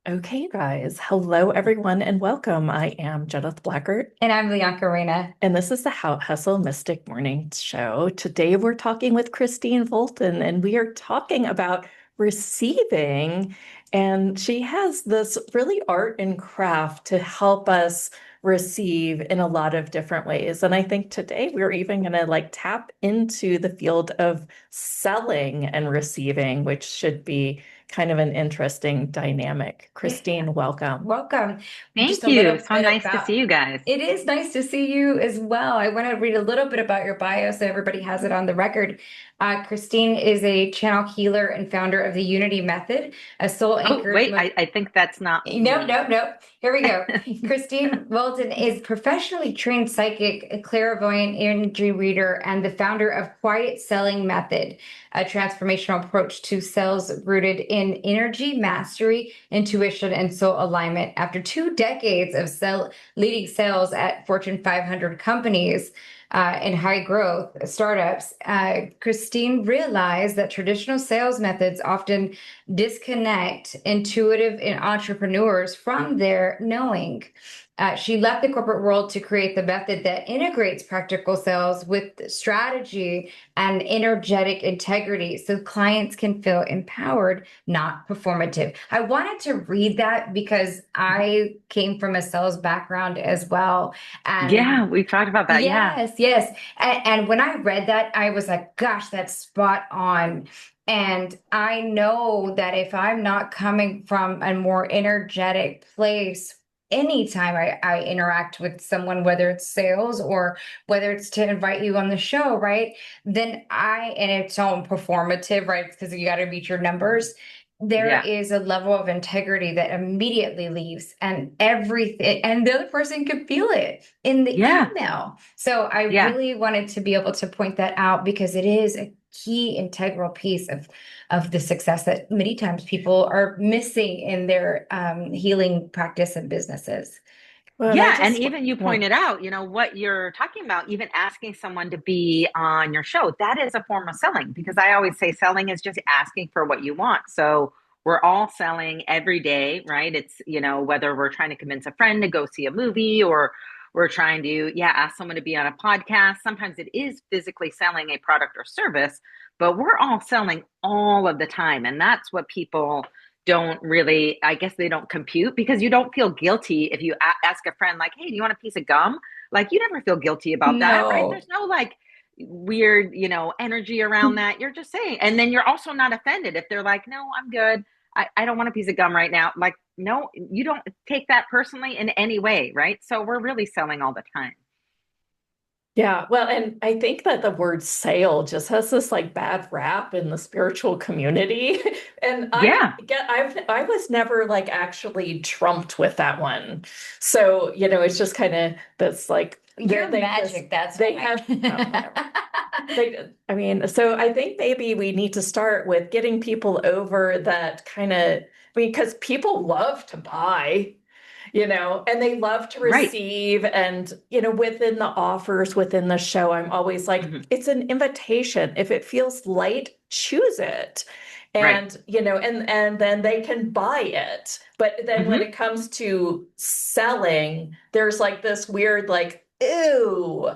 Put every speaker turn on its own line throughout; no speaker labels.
Okay, guys. Hello, everyone, and welcome. I am Judith Blackert,
And I'm Bianca Reyna.
and this is the Hustle Mystic Morning Show. Today, we're talking with Christine Volden, and we are talking about receiving. And she has this really art and craft to help us receive in a lot of different ways. And I think today we're even going to tap into the field of selling and receiving, which should be kind of an interesting dynamic.
Yeah,
Christine, welcome.
welcome. Just
Thank
a
you.
little
So
bit
nice to
about
see you guys.
it is nice to see you as well. I want to read a little bit about your bio so everybody has it on the record. Christine is a channel healer and founder of the Unity Method, a soul
Oh,
anchored.
wait, I think that's not
No,
me.
no, no. Here we go. Christine Volden is professionally trained psychic, a clairvoyant energy reader, and the founder of Quiet Selling Method, a transformational approach to sales rooted in energy mastery, intuition, and soul alignment. After 2 decades of leading sales at Fortune 500 companies, and high growth startups, Christine realized that traditional sales methods often disconnect intuitive and entrepreneurs from their knowing. She left the corporate world to create the method that integrates practical sales with strategy and energetic integrity so clients can feel empowered, not performative. I wanted to read that because I came from a sales background as well. And
Yeah, we've talked about that. Yeah.
yes, yes. And when I read that, I was like, gosh, that's spot on. And I know that if I'm not coming from a more energetic place, anytime I interact with someone, whether it's sales or whether it's to invite you on the show, right? And it's all performative, right? Because you got to meet your numbers. There
Yeah.
is a level of integrity that immediately leaves, and everything, and the other person could feel it in the
Yeah.
email. So I
Yeah.
really wanted to be able to point that out because it is a key integral piece of the success that many times people are missing in their healing practice and businesses.
Well, and I
Yeah. And
just
even you
want,
pointed out, what you're talking about, even asking someone to be on your show, that is a form of selling because I always say selling is just asking for what you want. So we're all selling every day, right? It's, whether we're trying to convince a friend to go see a movie or we're trying to, yeah, ask someone to be on a podcast. Sometimes it is physically selling a product or service, but we're all selling all of the time. And that's what people don't really, I guess they don't compute because you don't feel guilty if you ask a friend like, hey, do you want a piece of gum? Like you never feel guilty about that, right?
No.
There's no like weird, energy around that. You're just saying. And then you're also not offended if they're like, no, I'm good. I don't want a piece of gum right now. Like, no, you don't take that personally in any way, right? So we're really selling all the time.
yeah, well, and I think that the word sale just has this bad rap in the spiritual community. And
Yeah.
I was never actually trumped with that one. So, it's just kind of this
You're
they just
magic, that's
they
why.
have whatever. I mean, so I think maybe we need to start with getting people over that kind of, I mean, because people love to buy, and they love to
Right.
receive. And, within the offers within the show, I'm always like,
Hmm.
it's an invitation. If it feels light, choose it.
Right.
And, and then they can buy it. But then when
Hmm.
it comes to selling, there's this weird, ew.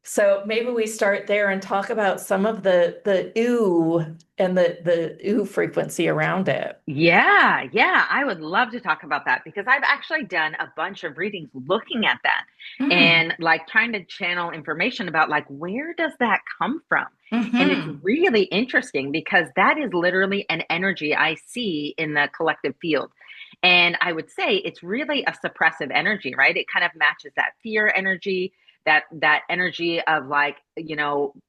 So maybe we start there and talk about some of the ooh and the ooh frequency around it.
Yeah, yeah, I would love to talk about that because I've actually done a bunch of readings looking at that
Mm.
and like trying to channel information about like where does that come from? And it's
Hmm.
really interesting because that is literally an energy I see in the collective field. And I would say it's really a suppressive energy, right? It kind of matches that fear energy, that energy of like,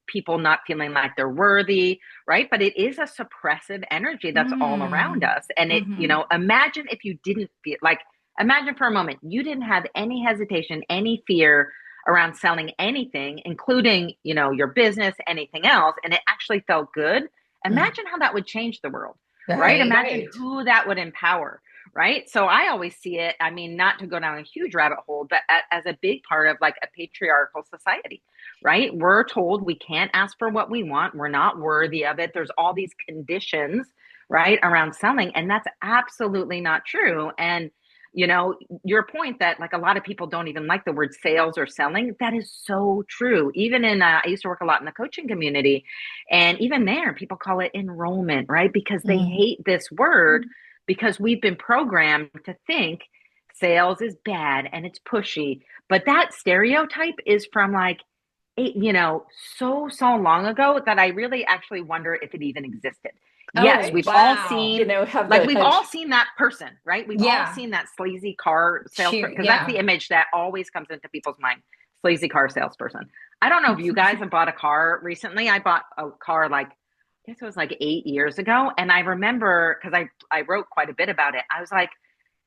people not feeling like they're worthy, right? But it is a suppressive energy that's all around
Mm.
us. And
Hmm.
imagine if you didn't feel like, imagine for a moment, you didn't have any hesitation, any fear around selling anything, including, your business, anything else, and it actually felt good. Imagine how that would change the world, right?
Right.
Imagine
Right.
who that would empower. Right. So I always see it, I mean, not to go down a huge rabbit hole, but as a big part of like a patriarchal society, right? We're told we can't ask for what we want. We're not worthy of it. There's all these conditions, right, around selling. And that's absolutely not true. And, your point that like a lot of people don't even like the word sales or selling, that is so true. Even I used to work a lot in the coaching community, and even there, people call it enrollment, right? Because they hate this word because we've been programmed to think sales is bad and it's pushy. But that stereotype is from like, so long ago that I really actually wonder if it even existed. Yes,
Oh,
we've all
wow.
seen,
have
like,
the
we've all seen that person, right? We've all
Yeah.
seen that sleazy car salesperson, because that's the
Yeah.
image that always comes into people's mind. Sleazy car salesperson. I don't know if you guys have bought a car recently. I bought a car like, I guess it was like 8 years ago. And I remember, because I wrote quite a bit about it. I was like,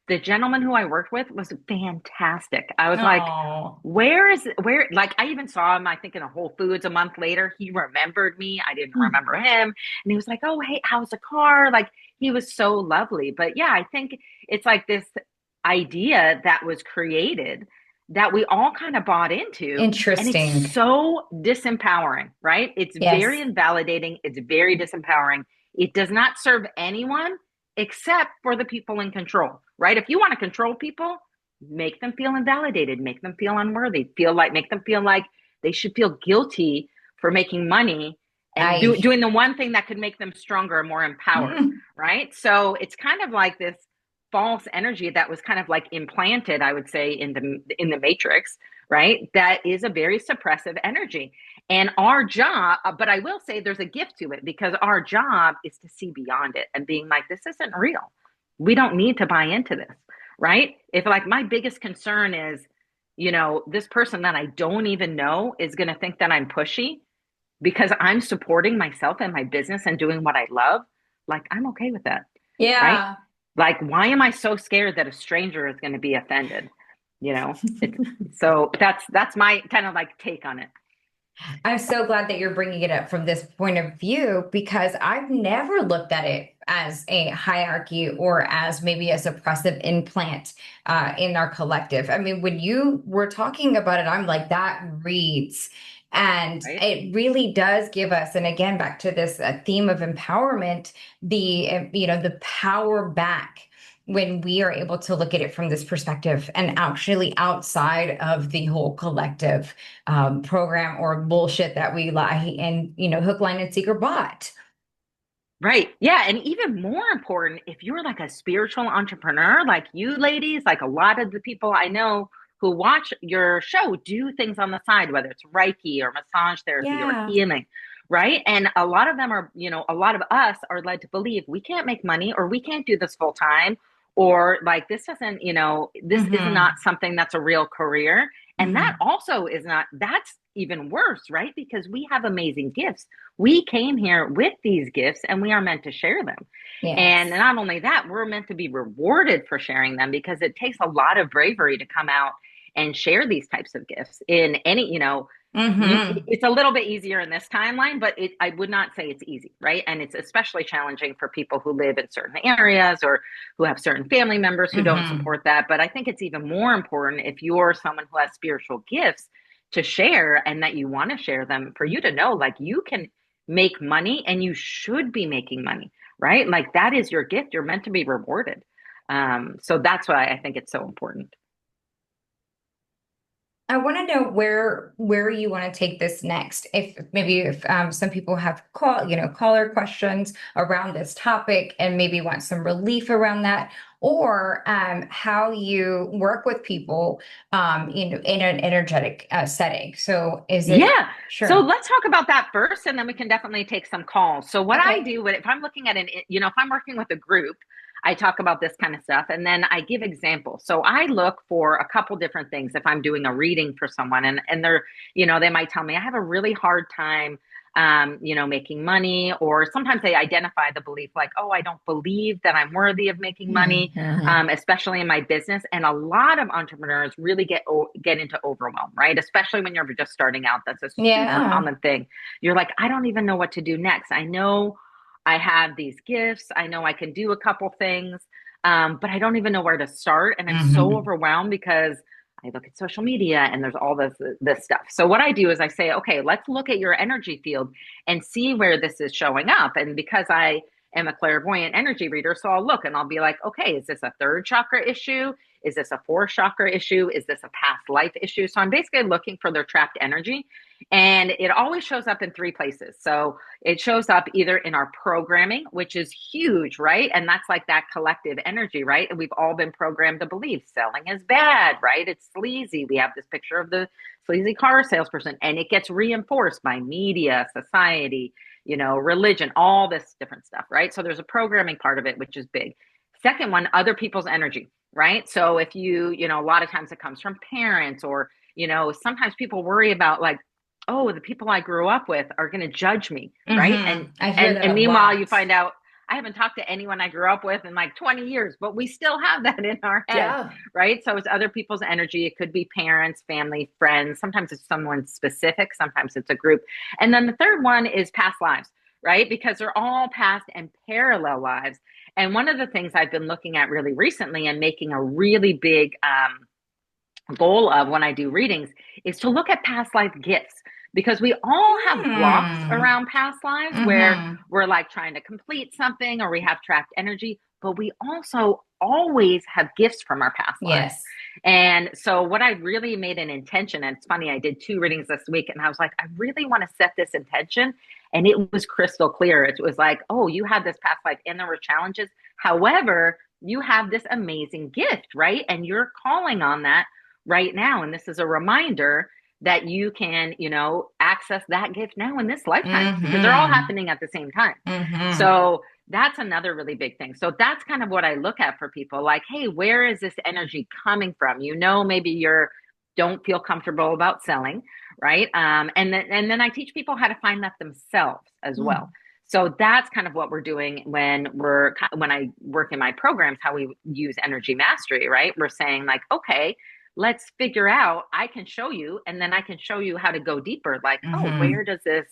the gentleman who I worked with was fantastic. I was like,
Oh.
where, like, I even saw him, I think, in a Whole Foods a month later. He remembered me. I didn't remember him. And he was like, oh, hey, how's the car? Like, he was so lovely. But yeah, I think it's like this idea that was created that we all kind of bought into. And it's
Interesting.
so disempowering, right? It's very
Yes.
invalidating. It's very disempowering. It does not serve anyone except for the people in control, right? If you want to control people, make them feel invalidated, make them feel unworthy, make them feel like they should feel guilty for making money and
I.
doing the one thing that could make them stronger and more empowered, right? So it's kind of like this false energy that was kind of like implanted, I would say, in the matrix, right? That is a very suppressive energy. And our job, but I will say there's a gift to it, because our job is to see beyond it and being like, this isn't real. We don't need to buy into this, right? If like my biggest concern is, this person that I don't even know is going to think that I'm pushy because I'm supporting myself and my business and doing what I love, like, I'm okay with that, right?
Yeah.
Like, why am I so scared that a stranger is going to be offended? So that's my kind of like take on it.
I'm so glad that you're bringing it up from this point of view, because I've never looked at it as a hierarchy or as maybe a suppressive implant in our collective. I mean, when you were talking about it, I'm like, that reads. And
Right.
it really does give us, and again, back to this theme of empowerment, the power back when we are able to look at it from this perspective and actually outside of the whole collective program or bullshit that we lie and hook, line, and sinker bought.
Right. Yeah. And even more important, if you're like a spiritual entrepreneur, like you ladies, like a lot of the people I know who watch your show do things on the side, whether it's Reiki or massage therapy or
Yeah.
healing, right? And a lot of them are, a lot of us are led to believe we can't make money, or we can't do this full time, or like this doesn't, this is not something that's a real career. And that also is not, that's even worse, right? Because we have amazing gifts. We came here with these gifts and we are meant to share them. And
Yes.
not only that, we're meant to be rewarded for sharing them, because it takes a lot of bravery to come out and share these types of gifts in any, it's a little bit easier in this timeline, but I would not say it's easy, right? And it's especially challenging for people who live in certain areas or who have certain family members who don't support that. But I think it's even more important if you're someone who has spiritual gifts to share, and that you want to share them, for you to know like you can make money and you should be making money, right? Like that is your gift. You're meant to be rewarded. So that's why I think it's so important.
I want to know where you want to take this next. If some people have caller questions around this topic and maybe want some relief around that, or how you work with people in an energetic setting. So is it
Yeah. So
sure?
let's talk about that first, and then we can definitely take some calls. So what I
Okay.
do, if I'm looking at if I'm working with a group, I talk about this kind of stuff, and then I give examples. So I look for a couple different things if I'm doing a reading for someone, and they're, they might tell me I have a really hard time, making money, or sometimes they identify the belief like, oh, I don't believe that I'm worthy of making money, especially in my business. And a lot of entrepreneurs really get into overwhelm, right? Especially when you're just starting out. That's a super
Yeah.
common thing. You're like, I don't even know what to do next. I know I have these gifts. I know I can do a couple things, but I don't even know where to start. And I'm so overwhelmed because I look at social media and there's all this stuff. So what I do is I say, okay, let's look at your energy field and see where this is showing up. And because I am a clairvoyant energy reader. So I'll look and I'll be like, okay, is this a third chakra issue? Is this a fourth chakra issue? Is this a past life issue? So I'm basically looking for their trapped energy. And it always shows up in three places. So it shows up either in our programming, which is huge, right? And that's like that collective energy, right? And we've all been programmed to believe selling is bad, right? It's sleazy. We have this picture of the sleazy car salesperson, and it gets reinforced by media, society, religion, all this different stuff, right? So there's a programming part of it, which is big. Second one, other people's energy, right? So if a lot of times it comes from parents, or, sometimes people worry about like, oh, the people I grew up with are going to judge me, right?
Mm-hmm. I hear that
and
a
meanwhile,
lot.
you find out I haven't talked to anyone I grew up with in like 20 years, but we still have that in our head,
Yeah.
right? So it's other people's energy. It could be parents, family, friends. Sometimes it's someone specific. Sometimes it's a group. And then the third one is past lives, right? Because they're all past and parallel lives. And one of the things I've been looking at really recently and making a really big goal of when I do readings is to look at past life gifts, because we all have blocks around past lives where we're like trying to complete something or we have trapped energy, but we also always have gifts from our past lives.
Yes.
And so what I really made an intention, and it's funny, I did 2 readings this week and I was like, I really want to set this intention. And it was crystal clear. It was like, oh, you had this past life and there were challenges. However, you have this amazing gift, right? And you're calling on that right now. And this is a reminder that you can, access that gift now in this lifetime, because they're all happening at the same time. So that's another really big thing. So that's kind of what I look at for people, like, hey, where is this energy coming from? Maybe don't feel comfortable about selling, right? And then I teach people how to find that themselves as well. So that's kind of what we're doing when I work in my programs, how we use energy mastery, right? We're saying like, okay, let's figure out, I can show you, and then I can show you how to go deeper. Like, oh, where does this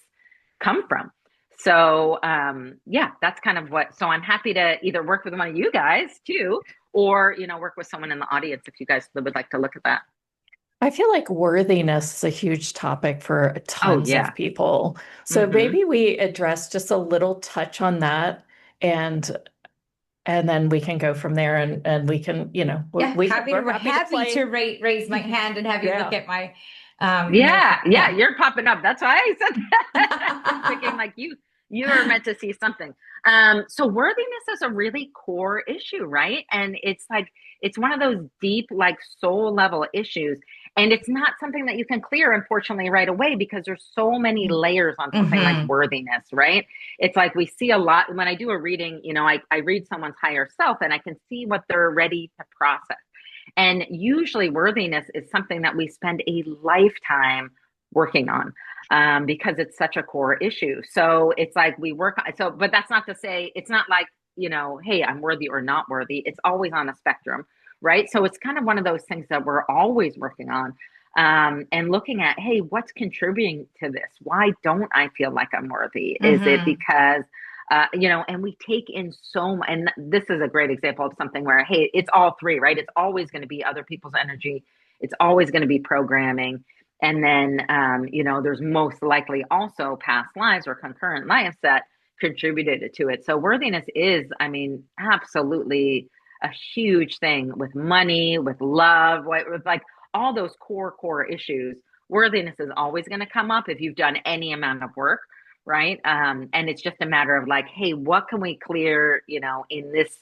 come from? So, that's kind of so I'm happy to either work with one of you guys too, or, work with someone in the audience if you guys would like to look at that.
I feel like worthiness is a huge topic for tons of people. So maybe we address just a little touch on that, and then we can go from there, and we can, we're happy
to raise my hand and have you look at my
you're popping up. That's why I said that. I'm thinking like you are meant to see something. So worthiness is a really core issue, right? And it's like, it's one of those deep, like soul level issues. And it's not something that you can clear, unfortunately, right away, because there's so many layers on something like worthiness, right? It's like we see a lot when I do a reading, I read someone's higher self and I can see what they're ready to process. And usually worthiness is something that we spend a lifetime working on, because it's such a core issue. So it's like we work on, but that's not to say, it's not like, hey, I'm worthy or not worthy. It's always on a spectrum, right? So it's kind of one of those things that we're always working on, and looking at, hey, what's contributing to this? Why don't I feel like I'm worthy? Is it because, and we take in so much, and this is a great example of something where, hey, it's all three, right? It's always going to be other people's energy. It's always going to be programming. And then, there's most likely also past lives or concurrent lives that contributed to it. So worthiness is, absolutely a huge thing with money, with love, with like all those core issues. Worthiness is always going to come up if you've done any amount of work, right? And it's just a matter of like, hey, what can we clear, in this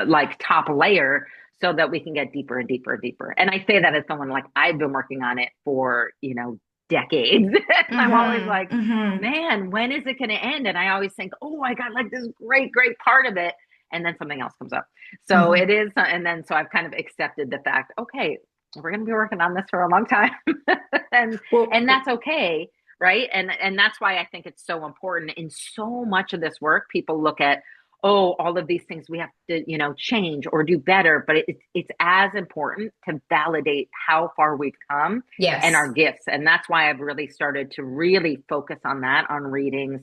like top layer, so that we can get deeper and deeper and deeper. And I say that as someone like, I've been working on it for, decades. And I'm always like, man, when is it going to end? And I always think, oh, I got like this great part of it. And then something else comes up. So it is. And then, so I've kind of accepted the fact, okay, we're going to be working on this for a long time. and that's okay. Right. And that's why I think it's so important in so much of this work. People look at, oh, all of these things we have to, change or do better. But it's as important to validate how far we've come and our gifts. And that's why I've really started to really focus on that, on readings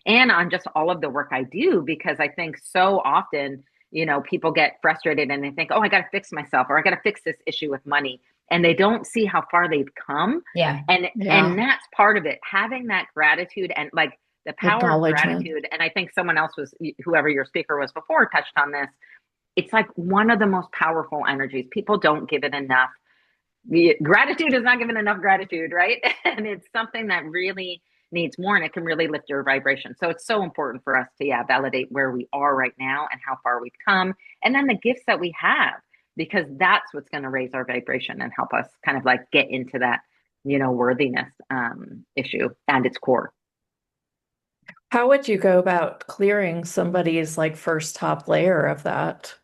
and on just all of the work I do, because I think so often, people get frustrated and they think, oh, I got to fix myself, or I got to fix this issue with money. And they don't see how far they've come. And that's part of it. Having that gratitude and like the power of
Acknowledgement.
gratitude. And I think someone else was, whoever your speaker was before, touched on this. It's like one of the most powerful energies. People don't give it enough. Gratitude is not given enough gratitude, right? And it's something that really needs more, and it can really lift your vibration. So it's so important for us to, yeah, validate where we are right now and how far we've come, and then the gifts that we have, because that's what's going to raise our vibration and help us kind of like get into that, worthiness issue and its core.
How would you go about clearing somebody's like first top layer of that?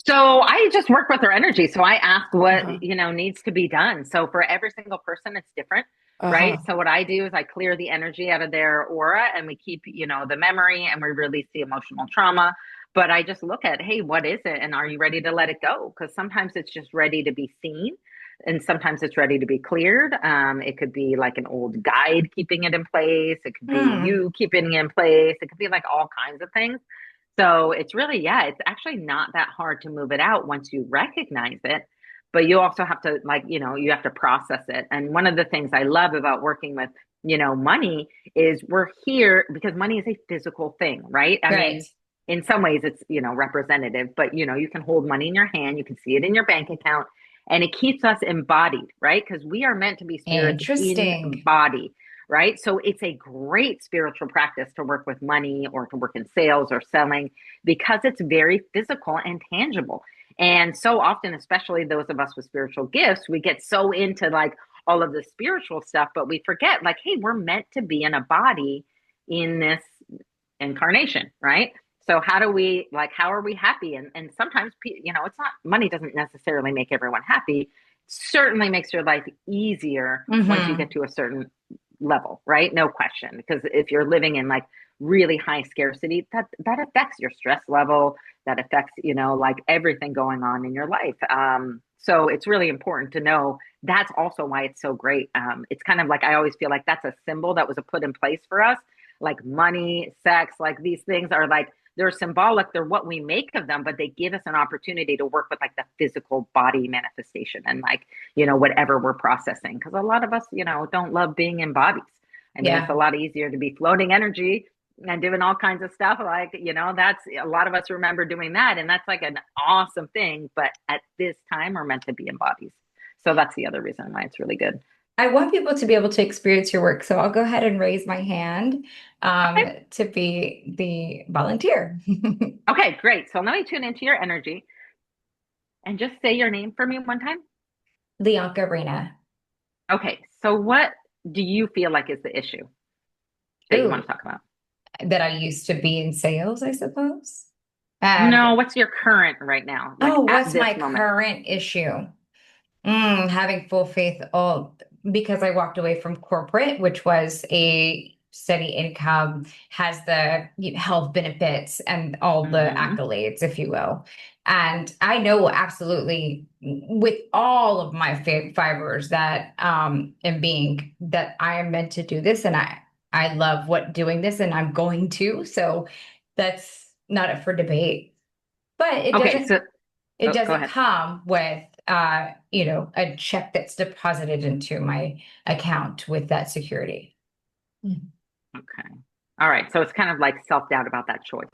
So I just work with their energy. So I ask what,
Uh-huh.
needs to be done. So for every single person, it's different, right?
Uh-huh.
So what I do is I clear the energy out of their aura, and we keep, the memory, and we release the emotional trauma. But I just look at, hey, what is it? And are you ready to let it go? Because sometimes it's just ready to be seen. And sometimes it's ready to be cleared. It could be like an old guide keeping it in place. It could be
Hmm.
you keeping it in place. It could be like all kinds of things. So it's really, yeah, it's actually not that hard to move it out once you recognize it. But you also have to, like, you have to process it. And one of the things I love about working with, money is we're here because money is a physical thing, right? I
Right.
mean, in some ways it's, representative, but, you can hold money in your hand, you can see it in your bank account, and it keeps us embodied, right? Because we are meant to be spirits in
Interesting.
body, right? So it's a great spiritual practice to work with money or to work in sales or selling because it's very physical and tangible. And so often, especially those of us with spiritual gifts, we get so into like all of the spiritual stuff, but we forget, like, hey, we're meant to be in a body in this incarnation, right? So how are we happy? And sometimes, it's not, money doesn't necessarily make everyone happy. It certainly makes your life easier once you
Hmm.
get to a certain level, right? No question. Because if you're living in like really high scarcity, that affects your stress level, that affects, like everything going on in your life. So it's really important to know that's also why it's so great. It's kind of like, I always feel like that's a symbol that was put in place for us, like money, sex, like these things are like, they're symbolic, they're what we make of them, but they give us an opportunity to work with like the physical body manifestation and like, whatever we're processing. Because a lot of us, don't love being in bodies. I mean, it's a
Yeah.
lot easier to be floating energy and doing all kinds of stuff. Like, that's a lot of us remember doing that. And that's like an awesome thing. But at this time, we're meant to be in bodies. So that's the other reason why it's really good.
I want people to be able to experience your work, so I'll go ahead and raise my hand
Okay.
to be the volunteer.
Okay, great. So let me tune into your energy and just say your name for me one time.
Leonka Rena.
Okay. So what do you feel like is the issue that you want
Ooh,
to talk about?
that I used to be in sales, I suppose. And
No, what's your current right now, like
oh,
at
what's
this
my
moment?
current issue? Having full faith, all because I walked away from corporate, which was a steady income, has the health benefits and all the
Hmm.
accolades, if you will. And I know absolutely with all of my fibers that and being that I am meant to do this, and I love what doing this, and I'm going to. So that's not up for debate. But
Okay. So,
it
go
doesn't
ahead.
come with a check that's deposited into my account with that security.
Okay. All right. So it's kind of like self doubt about that choice.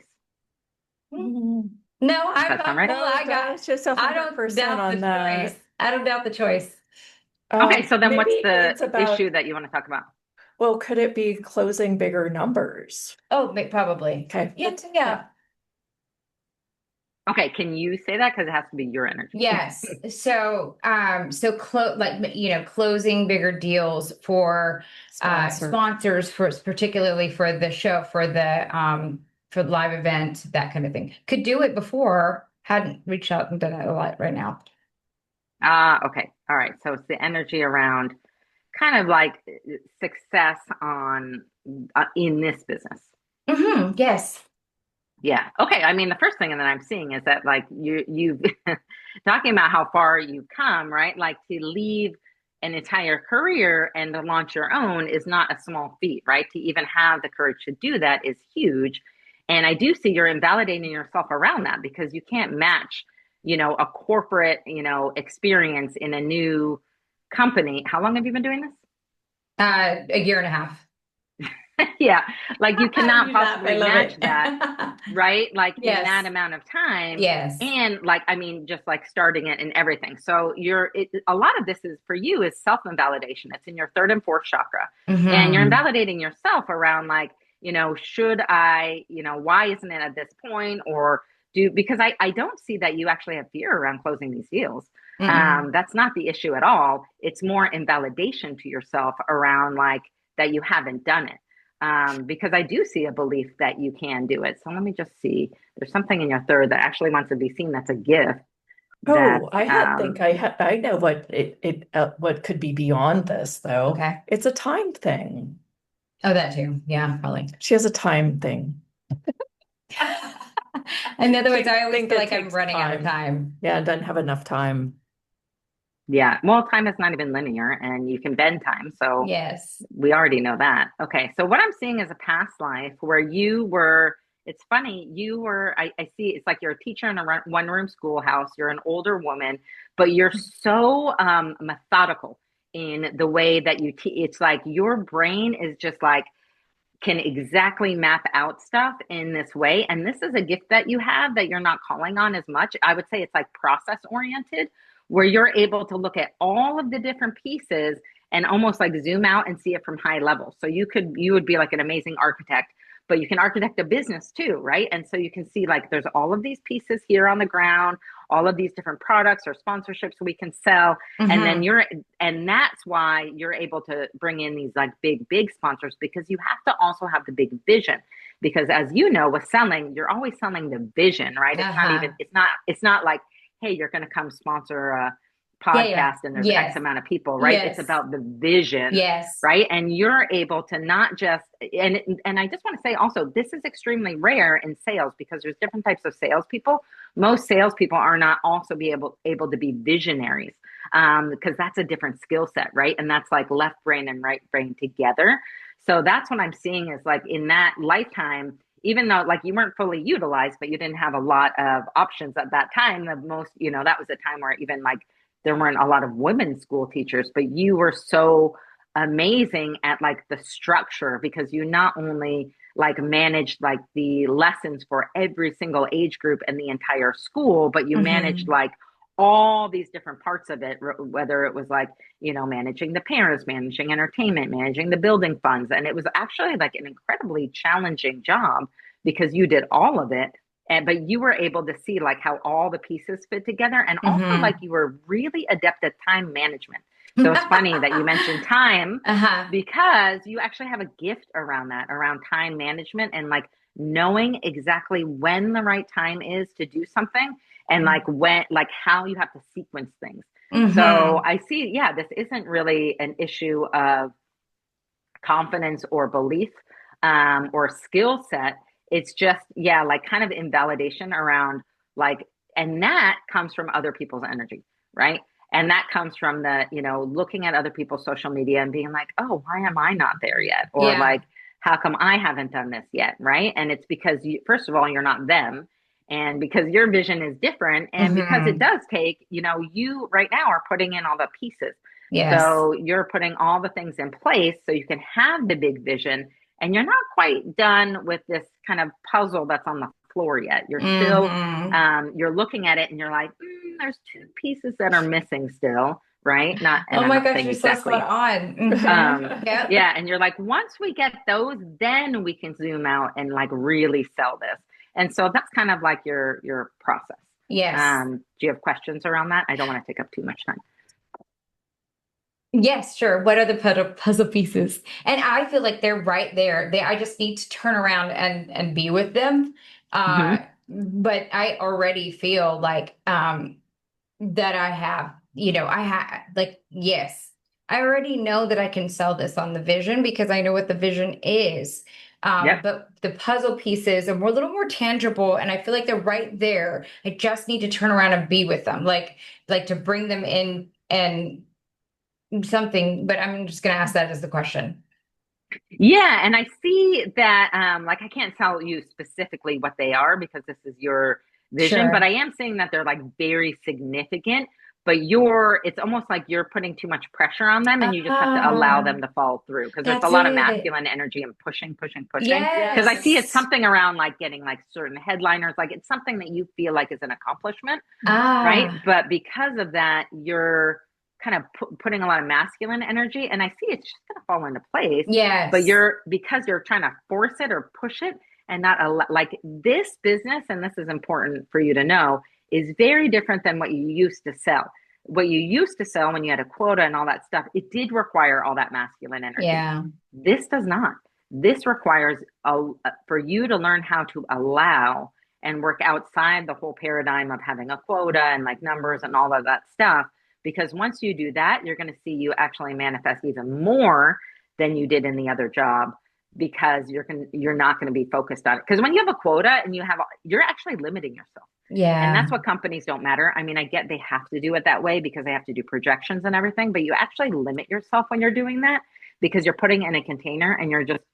Mm.
No,
Does that sound right?
No, it's just
I
100%
don't doubt the
on
choice.
that.
I don't doubt the choice.
Okay. So then
Maybe
what's the
it's about,
issue that you want to talk about?
well, could it be closing bigger numbers?
Oh, probably.
Okay.
Yeah,
Yeah.
yeah.
Okay. Can you say that? Because it has to be your energy.
Yes. So, closing bigger deals for
Sponsor.
sponsors for particularly for the show, for the live event, that kind of thing. Could do it before, hadn't reached out and done it a lot right now.
Okay. All right. So it's the energy around kind of like success on in this business.
Yes.
Yeah. Okay. I mean, the first thing that I'm seeing is that like you talking about how far you come, right? Like to leave an entire career and to launch your own is not a small feat, right? To even have the courage to do that is huge. And I do see you're invalidating yourself around that because you can't match, a corporate, experience in a new company. How long have you been doing this?
A year and a half.
Yeah, like you cannot
You laugh. I
possibly
love
match
it.
that, right? Like in that
Yes.
amount of time.
Yes.
And like, I mean, just like starting it and everything. So a lot of this is for you is self-invalidation. It's in your third and fourth chakra. And you're
Hmm.
invalidating yourself around like, should I, why isn't it at this point? Or because I don't see that you actually have fear around closing these deals.
Mm-mm.
That's not the issue at all. It's more invalidation to yourself around like that you haven't done it. Because I do see a belief that you can do it. So let me just see. There's something in your third that actually wants to be seen. That's a gift. That
Oh, I know what could be beyond this though.
Okay.
It's a time thing.
Oh, that too. Yeah, probably.
She has a time thing.
In other words,
She
I always
think
feel
it
like I'm
takes
running out of
time.
time.
Yeah, doesn't have enough time.
yeah. Well, time is not even linear, and you can bend time. So
Yes.
we already know that. Okay. So what I'm seeing is a past life where you were. It's funny. You were. I see. It's like you're a teacher in a one-room schoolhouse. You're an older woman, but you're so methodical in the way that you teach. It's like your brain is just like can exactly map out stuff in this way. And this is a gift that you have that you're not calling on as much. I would say it's like process oriented, where you're able to look at all of the different pieces and almost like zoom out and see it from high level. So you would be like an amazing architect, but you can architect a business too, right? And so you can see like there's all of these pieces here on the ground, all of these different products or sponsorships we can sell. And then
Hmm.
and that's why you're able to bring in these like big sponsors, because you have to also have the big vision. Because as you know, with selling, you're always selling the vision, right?
Uh-huh.
It's not like, hey, you're going to come sponsor a
Yeah, yeah.
podcast and there's X
Yes.
amount of people, right? It's
Yes.
about the vision,
Yes.
right? And you're able to not just and I just want to say also, this is extremely rare in sales because there's different types of salespeople. Most salespeople are not also able to be visionaries, because that's a different skill set, right? And that's like left brain and right brain together. So that's what I'm seeing is like in that lifetime, even though like you weren't fully utilized, but you didn't have a lot of options at that time. The most, that was a time where even like there weren't a lot of women school teachers, but you were so amazing at like the structure because you not only like managed like the lessons for every single age group in the entire school, but you managed
Hmm.
like all these different parts of it, whether it was like, managing the parents, managing entertainment, managing the building funds. And it was actually like an incredibly challenging job because you did all of it. But you were able to see like how all the pieces fit together. And also like
Hmm.
you were really adept at time management. So it's funny that you mentioned time
Uh-huh.
because you actually have a gift around that, around time management and like knowing exactly when the right time is to do something and like when, like how you have to sequence things. So
Hmm.
I see, yeah, this isn't really an issue of confidence or belief, or skill set. It's just, yeah, like kind of invalidation around like, and that comes from other people's energy, right? And that comes from the, looking at other people's social media and being like, oh, why am I not there yet? Or
Yeah.
like, how come I haven't done this yet? Right. And it's because first of all, you're not them. And because your vision is different. And because it
Hmm.
does take, you right now are putting in all the pieces.
Yes.
So you're putting all the things in place so you can have the big vision, and you're not quite done with this kind of puzzle that's on the floor yet. You're still,
Hmm.
you're looking at it and you're like, there's two pieces that are missing still, right? Not, and
Oh
I'm
my
not
gosh,
saying
you're so spot
exactly.
on. Yep.
Yeah, and you're like, once we get those, then we can zoom out and like really sell this. And so that's kind of like your process.
Yes.
Do you have questions around that? I don't want to take up too much time.
Yes, sure. What are the puzzle pieces? And I feel like they're right there. I just need to turn around and be with them. Uh,
Hmm.
but I already feel like that I have, I have like yes. I already know that I can sell this on the vision because I know what the vision is.
Yep.
But the puzzle pieces are more a little more tangible, and I feel like they're right there. I just need to turn around and be with them, like to bring them in and something, but I'm just going to ask that as the question.
Yeah, and I see that like I can't tell you specifically what they are because this is your vision, but I
Sure.
am saying that they're like very significant, but it's almost like you're putting too much pressure on them and you just have to allow them
Ah,
to fall through because there's a
that's
lot of
it.
masculine energy and pushing, pushing, pushing. Because I see it's
Yes.
something around like getting like certain headliners, like it's something that you feel like is an accomplishment, right?
Ah,
But because of that, you're kind of putting a lot of masculine energy, and I see it's just going to fall into place. But
yes.
because you're trying to force it or push it and not like this business, and this is important for you to know, is very different than what you used to sell. What you used to sell when you had a quota and all that stuff, it did require all that masculine energy.
Yeah.
This does not. This requires for you to learn how to allow and work outside the whole paradigm of having a quota and like numbers and all of that stuff. Because once you do that, you're going to see you actually manifest even more than you did in the other job because you're not going to be focused on it. Because when you have a quota and you're actually limiting yourself. And
Yeah.
that's what companies don't matter. I mean, I get they have to do it that way because they have to do projections and everything, but you actually limit yourself when you're doing that because you're putting in a container and you're just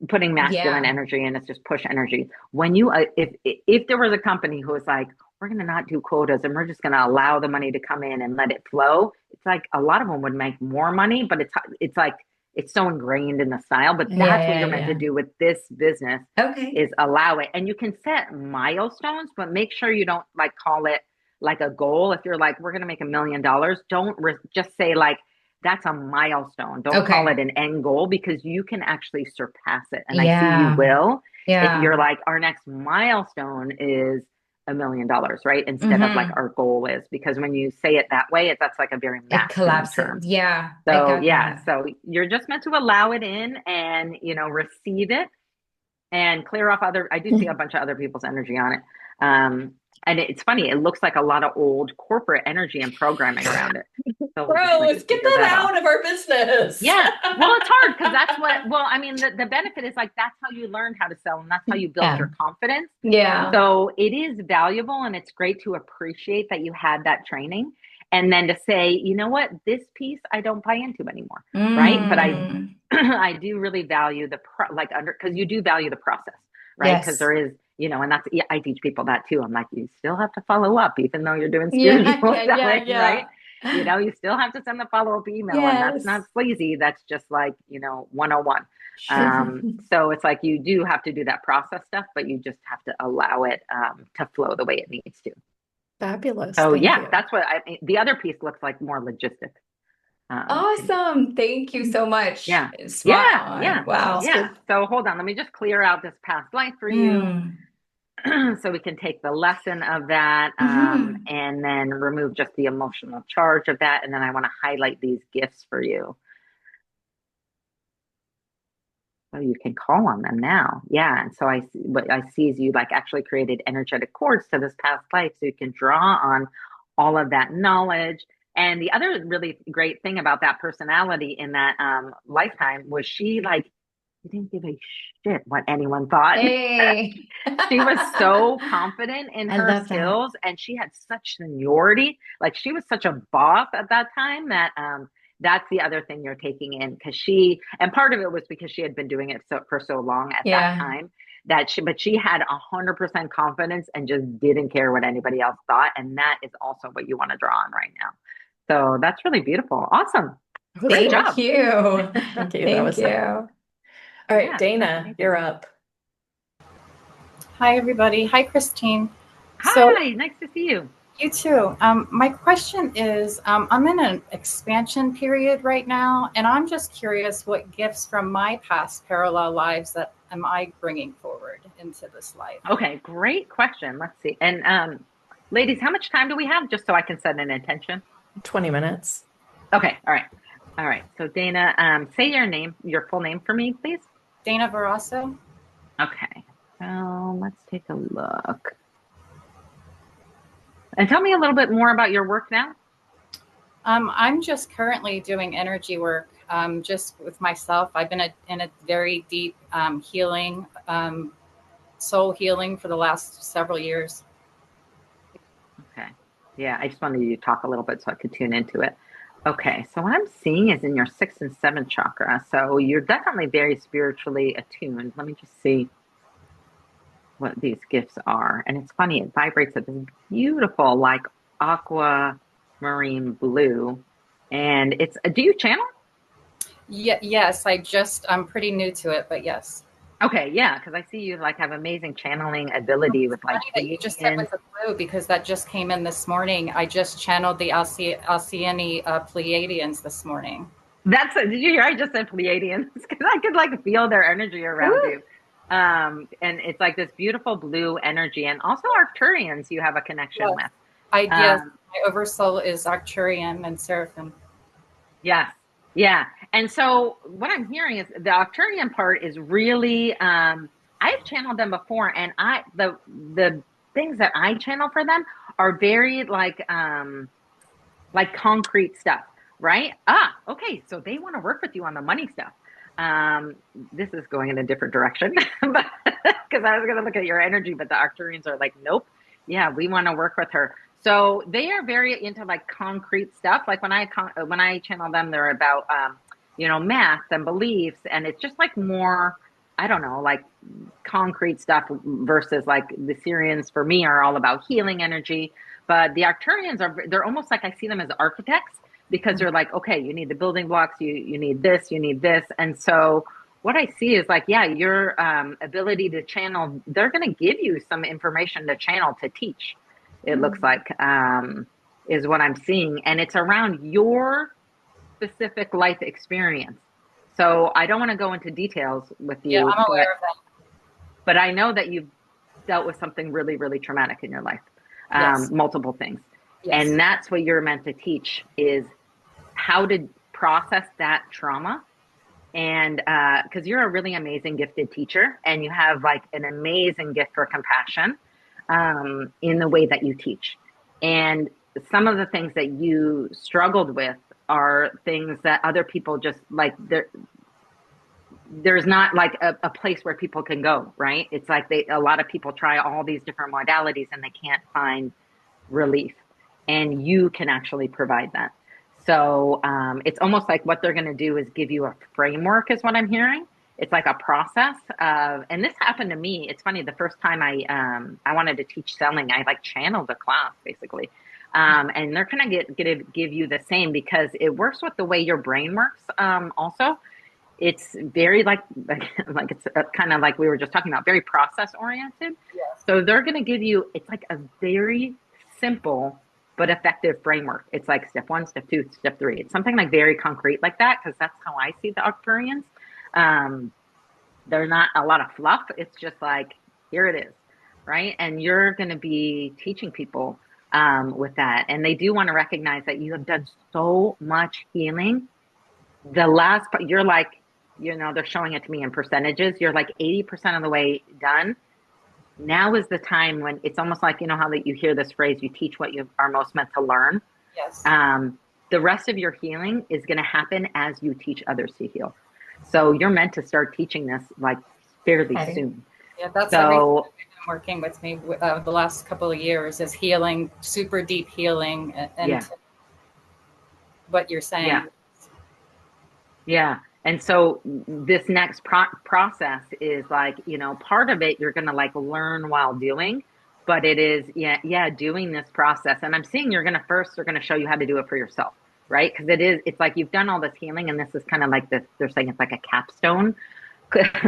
putting masculine
Yeah.
energy and it's just push energy. When you if there was a company who was like, we're going to not do quotas and we're just going to allow the money to come in and let it flow, it's like a lot of them would make more money, but it's like it's so ingrained in the style. But that's what
Yeah.
you're meant to
Yeah.
do with this business
Okay.
is allow it. And you can set milestones, but make sure you don't like call it like a goal. If you're like, we're going to make $1 million, don't just say like, that's a milestone. Don't call
Okay.
it an end goal because you can actually surpass it. And I see you
Yeah.
will if
Yeah.
you're like, our next milestone is $1 million, right? Instead of like
Mm-hmm.
our goal is, because when you say it that way, that's like a very
It
masculine
collapses.
term.
Yeah. I
So
got
yeah,
that.
so you're just meant to allow it in and, receive it and clear off I do see a bunch of other people's energy on it. And it's funny, it looks like a lot of old corporate energy and programming around it. So we'll just like
Gross, get
clear
that
that off.
out of our business.
Yeah. Well, it's hard because I mean, the benefit is like that's how you learned how to sell and that's how you built
Yeah.
your confidence.
Yeah.
So it is valuable and it's great to appreciate that you had that training and then to say, you know what, this piece I don't buy into anymore. Right. But
Mm.
I do really value because you do value the process, right? Because
Yes.
there is, and I teach people that too. I'm like, you still have to follow up, even though you're doing
Yeah.
spiritual
Yeah. Yeah.
selling, right?
Yeah.
You still have to send the follow-up email, and that's not
Yes.
sleazy. That's just like, 101.
Sure.
So it's like you do have to do that process stuff, but you just have to allow it to flow the way it needs to.
Fabulous.
So
Thank
yeah,
you.
that's what the other piece looks like more logistic to me.
Awesome. Thank you so much.
Yeah.
Spot
Yeah. Yeah.
on. Wow.
Yeah. So hold on. Let me just clear out this past life for you
Mm.
so we can take the lesson of that
Hmm.
and then remove just the emotional charge of that. And then I want to highlight these gifts for you. So you can call on them now. Yeah. And so what I see is you like actually created energetic cords to this past life so you can draw on all of that knowledge. And the other really great thing about that personality in that lifetime was she like, she didn't give a shit what anyone thought.
Hey.
She was so confident in
I
her
love that.
skills and she had such seniority. Like she was such a boss at that time that that's the other thing you're taking in because and part of it was because she had been doing it for so long at that
Yeah.
time but she had 100% confidence and just didn't care what anybody else thought. And that is also what you want to draw on right now. So that's really beautiful. Awesome.
That was
Great
cool.
Thank
job.
you.
Thank you. That
Thank
was
you.
All right,
Yeah, that's
Dana,
amazing.
you're up.
Hi, everybody. Hi, Christine. So,
Hi, nice to see you.
you too. My question is I'm in an expansion period right now, and I'm just curious what gifts from my past parallel lives that am I bringing forward into this life?
Okay, great question. Let's see. And ladies, how much time do we have just so I can set an intention?
20 minutes.
Okay, all right. All right. So Dana, say your full name for me, please.
Dana Verasso.
Okay. So let's take a look. And tell me a little bit more about your work now.
I'm just currently doing energy work just with myself. I've been in a very deep healing, soul healing for the last several years.
Okay. Yeah, I just wanted you to talk a little bit so I could tune into it. Okay, so what I'm seeing is in your 6th and 7th chakra. So you're definitely very spiritually attuned. Let me just see what these gifts are. And it's funny, it vibrates at this beautiful, like aqua marine blue. And it's, do you channel?
Yeah, yes, I'm pretty new to it, but yes.
Okay, yeah, because I see you like have amazing channeling ability with like
Funny that you just said with the blue because that just came in this morning. I just channeled the Alcyone Pleiadians this morning.
Did you hear? I just said Pleiadians because I could like feel their energy around
Woo!
you. And it's like this beautiful blue energy, and also Arcturians you have a connection
Yes,
with.
yes,
Um,
my oversoul is Arcturian and Seraphim.
yes, yeah. And so what I'm hearing is the Arcturian part is really, I've channeled them before, and the things that I channel for them are very like concrete stuff, right? Okay, so they want to work with you on the money stuff. This is going in a different direction, but because I was going to look at your energy, but the Arcturians are like, nope, yeah, we want to work with her. So they are very into like concrete stuff. Like when I channel them, they're about math and beliefs, and it's just like more, I don't know, like concrete stuff versus like the Syrians for me are all about healing energy. But the Arcturians they're almost like I see them as architects because they're like, okay, you need the building blocks, you need this, you need this. And so what I see is like, yeah, your ability to channel, they're going to give you some information to channel to teach, it looks like, is what I'm seeing. And it's around your specific life experience. So I don't want to go into details with
Yeah,
you,
I'm aware of that.
but I know that you've dealt with something really, really traumatic in your life,
Yes,
multiple things.
yes.
And that's what you're meant to teach is how to process that trauma. And because you're a really amazing, gifted teacher, and you have like an amazing gift for compassion in the way that you teach. And some of the things that you struggled with are things that other people just like, there's not like a place where people can go, right? It's like a lot of people try all these different modalities and they can't find relief, and you can actually provide that. So it's almost like what they're going to do is give you a framework, is what I'm hearing. It's like a process of, and this happened to me. It's funny. The first time I wanted to teach selling, I like channeled a class basically, and they're going to give you the same because it works with the way your brain works. Also, it's very like it's kind of like we were just talking about, very process oriented.
Yes.
So they're going to give you, it's like a very simple but effective framework. It's like step 1, step 2, step 3. It's something like very concrete like that, because that's how I see the Arcturians. They're not a lot of fluff. It's just like, here it is, right? And you're going to be teaching people with that. And they do want to recognize that you have done so much healing. The last part, you're like, they're showing it to me in percentages. You're like 80% of the way done. Now is the time when it's almost like, how that you hear this phrase, you teach what you are most meant to learn.
Yes.
The rest of your healing is going to happen as you teach others to heal. So you're meant to start teaching this like fairly soon.
Yeah, that's everything that's been working with me the last couple of years is healing, super deep healing, and what you're saying.
Yeah. Yeah. And so this next process is like, part of it you're going to like learn while doing, but it is, doing this process. And I'm seeing they're going to show you how to do it for yourself, right? Because it's like you've done all this healing, and this is kind of like this, they're saying it's like a capstone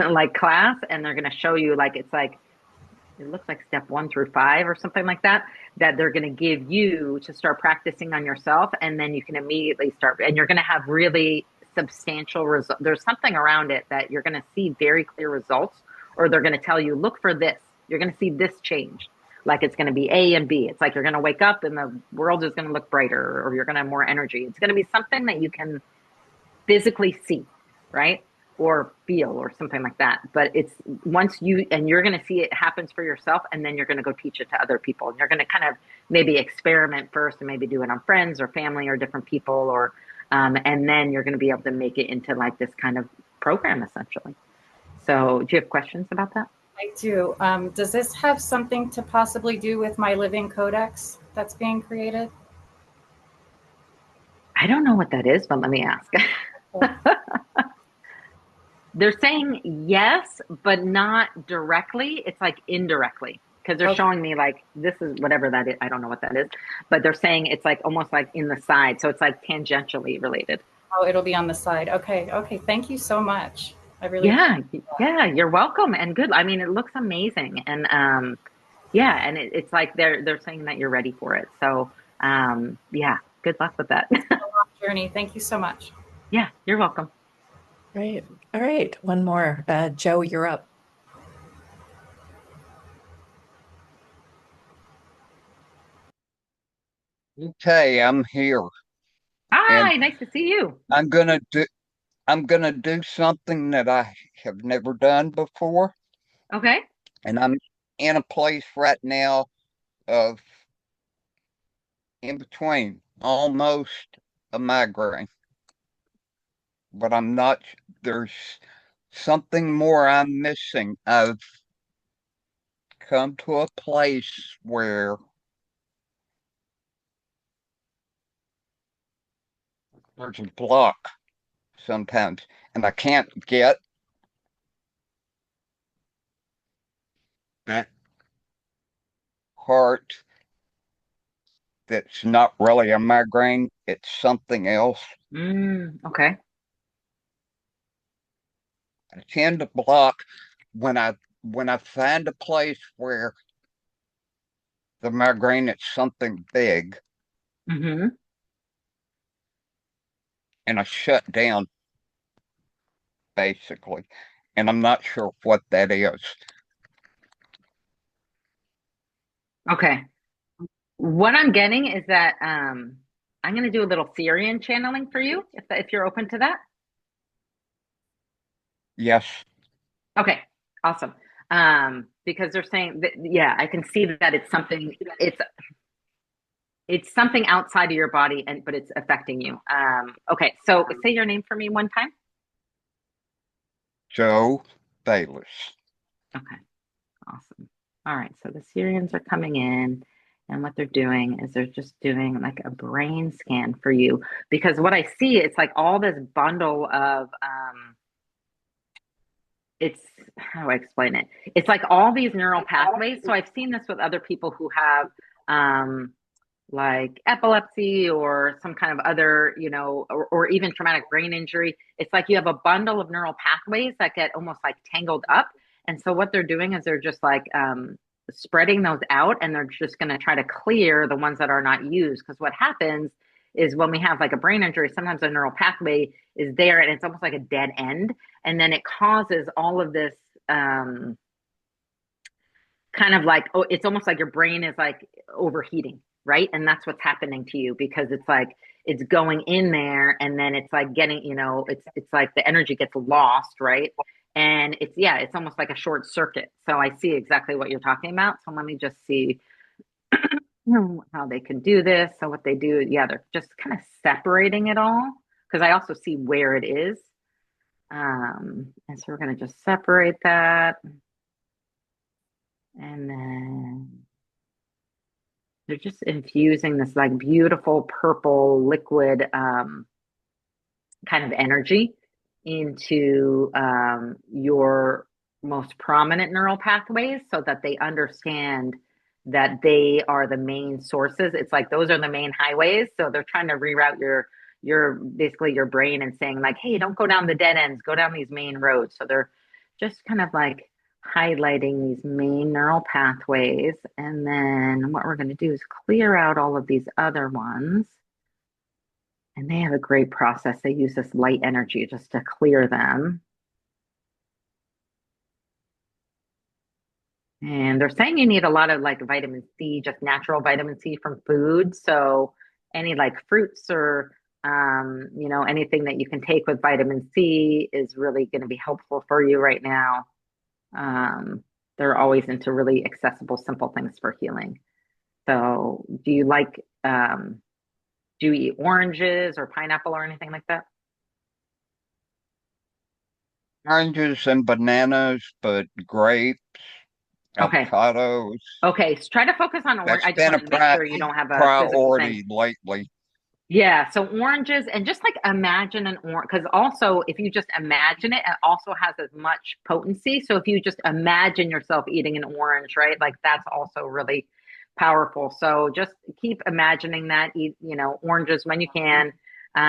like class, and they're going to show you like, it's like, it looks like step 1 through 5 or something like that they're going to give you to start practicing on yourself. And then you can immediately start, and you're going to have really substantial results. There's something around it that you're going to see very clear results, or they're going to tell you, look for this. You're going to see this change. Like it's going to be A and B. It's like you're going to wake up and the world is going to look brighter, or you're going to have more energy. It's going to be something that you can physically see, right? Or feel, or something like that. But it's you're going to see it happens for yourself, and then you're going to go teach it to other people. And you're going to kind of maybe experiment first, and maybe do it on friends or family or different people, or and then you're going to be able to make it into like this kind of program, essentially. So do you have questions about that?
I do. Does this have something to possibly do with my living codex that's being created?
I don't know what that is, but let me ask. They're saying yes, but not directly. It's like indirectly. because they're
Okay.
showing me like this is whatever that is. I don't know what that is, but they're saying it's like almost like in the side, so it's like tangentially related.
Oh, it'll be on the side. Okay. Okay. Thank you so much. I really
Yeah,
appreciate
yeah, you're welcome and good. I mean, it looks amazing, and yeah, and it's like they're saying that you're ready for it. So yeah, good luck with that.
the journey. Thank you so much.
Yeah, you're welcome.
Great. All right. One more. Joe, you're up.
Okay, I'm here, and
Hi, nice to see you.
I'm gonna do I'm gonna do something that I have never done before,
Okay.
and I'm in a place right now of in between, almost a migraine, but I'm not. There's something more I'm missing. I've come to a place where there's a block sometimes, and I can't get that part that's not really a migraine, it's something else.
Okay.
I tend to block when I find a place where the migraine is something big
Mm-hmm.
and I shut down basically. And I'm not sure what that is.
Okay. What I'm getting is that I'm going to do a little Syrian channeling for you, if you're open to that.
Yes.
Okay, awesome. Because they're saying that, yeah, I can see that it's something outside of your body, and but it's affecting you. Okay, so say your name for me one time.
Joe Bayless.
Okay, awesome. All right, so the Syrians are coming in, and what they're doing is they're just doing like a brain scan for you because what I see, it's like all this bundle of it's how do I explain it? It's like all these neural pathways. So I've seen this with other people who have um, like epilepsy or some kind of other, or even traumatic brain injury. It's like you have a bundle of neural pathways that get almost like tangled up. And so what they're doing is they're just like spreading those out and they're just going to try to clear the ones that are not used. Because what happens is when we have like a brain injury, sometimes a neural pathway is there and it's almost like a dead end. And then it causes all of this kind of like, oh, it's almost like your brain is like overheating, right? And that's what's happening to you because it's like it's going in there and then it's like getting, it's like the energy gets lost, right? And it's yeah, it's almost like a short circuit. So I see exactly what you're talking about. So let me just see how they can do this. So what they do, yeah, they're just kind of separating it all because I also see where it is. And so we're going to just separate that. And then they're just infusing this like beautiful purple liquid kind of energy into your most prominent neural pathways so that they understand that they are the main sources. It's like those are the main highways. So they're trying to reroute your basically your brain and saying like, hey, don't go down the dead ends, go down these main roads. So they're just kind of like highlighting these main neural pathways. And then what we're going to do is clear out all of these other ones. And they have a great process. They use this light energy just to clear them. And they're saying you need a lot of like vitamin C, just natural vitamin C from food. So any like fruits or anything that you can take with vitamin C is really going to be helpful for you right now. They're always into really accessible, simple things for healing. So do you eat oranges or pineapple or anything like that?
Oranges and bananas, but grapes,
Okay.
avocados.
Okay. So try to focus on orange.
That's
I just
been a
wanted to make sure you don't have a physical thing.
priority lately.
Yeah, so oranges, and just like imagine an orange, because also if you just imagine it, it also has as much potency. So if you just imagine yourself eating an orange, right? Like that's also really powerful. So just keep imagining that, eat, oranges when you can.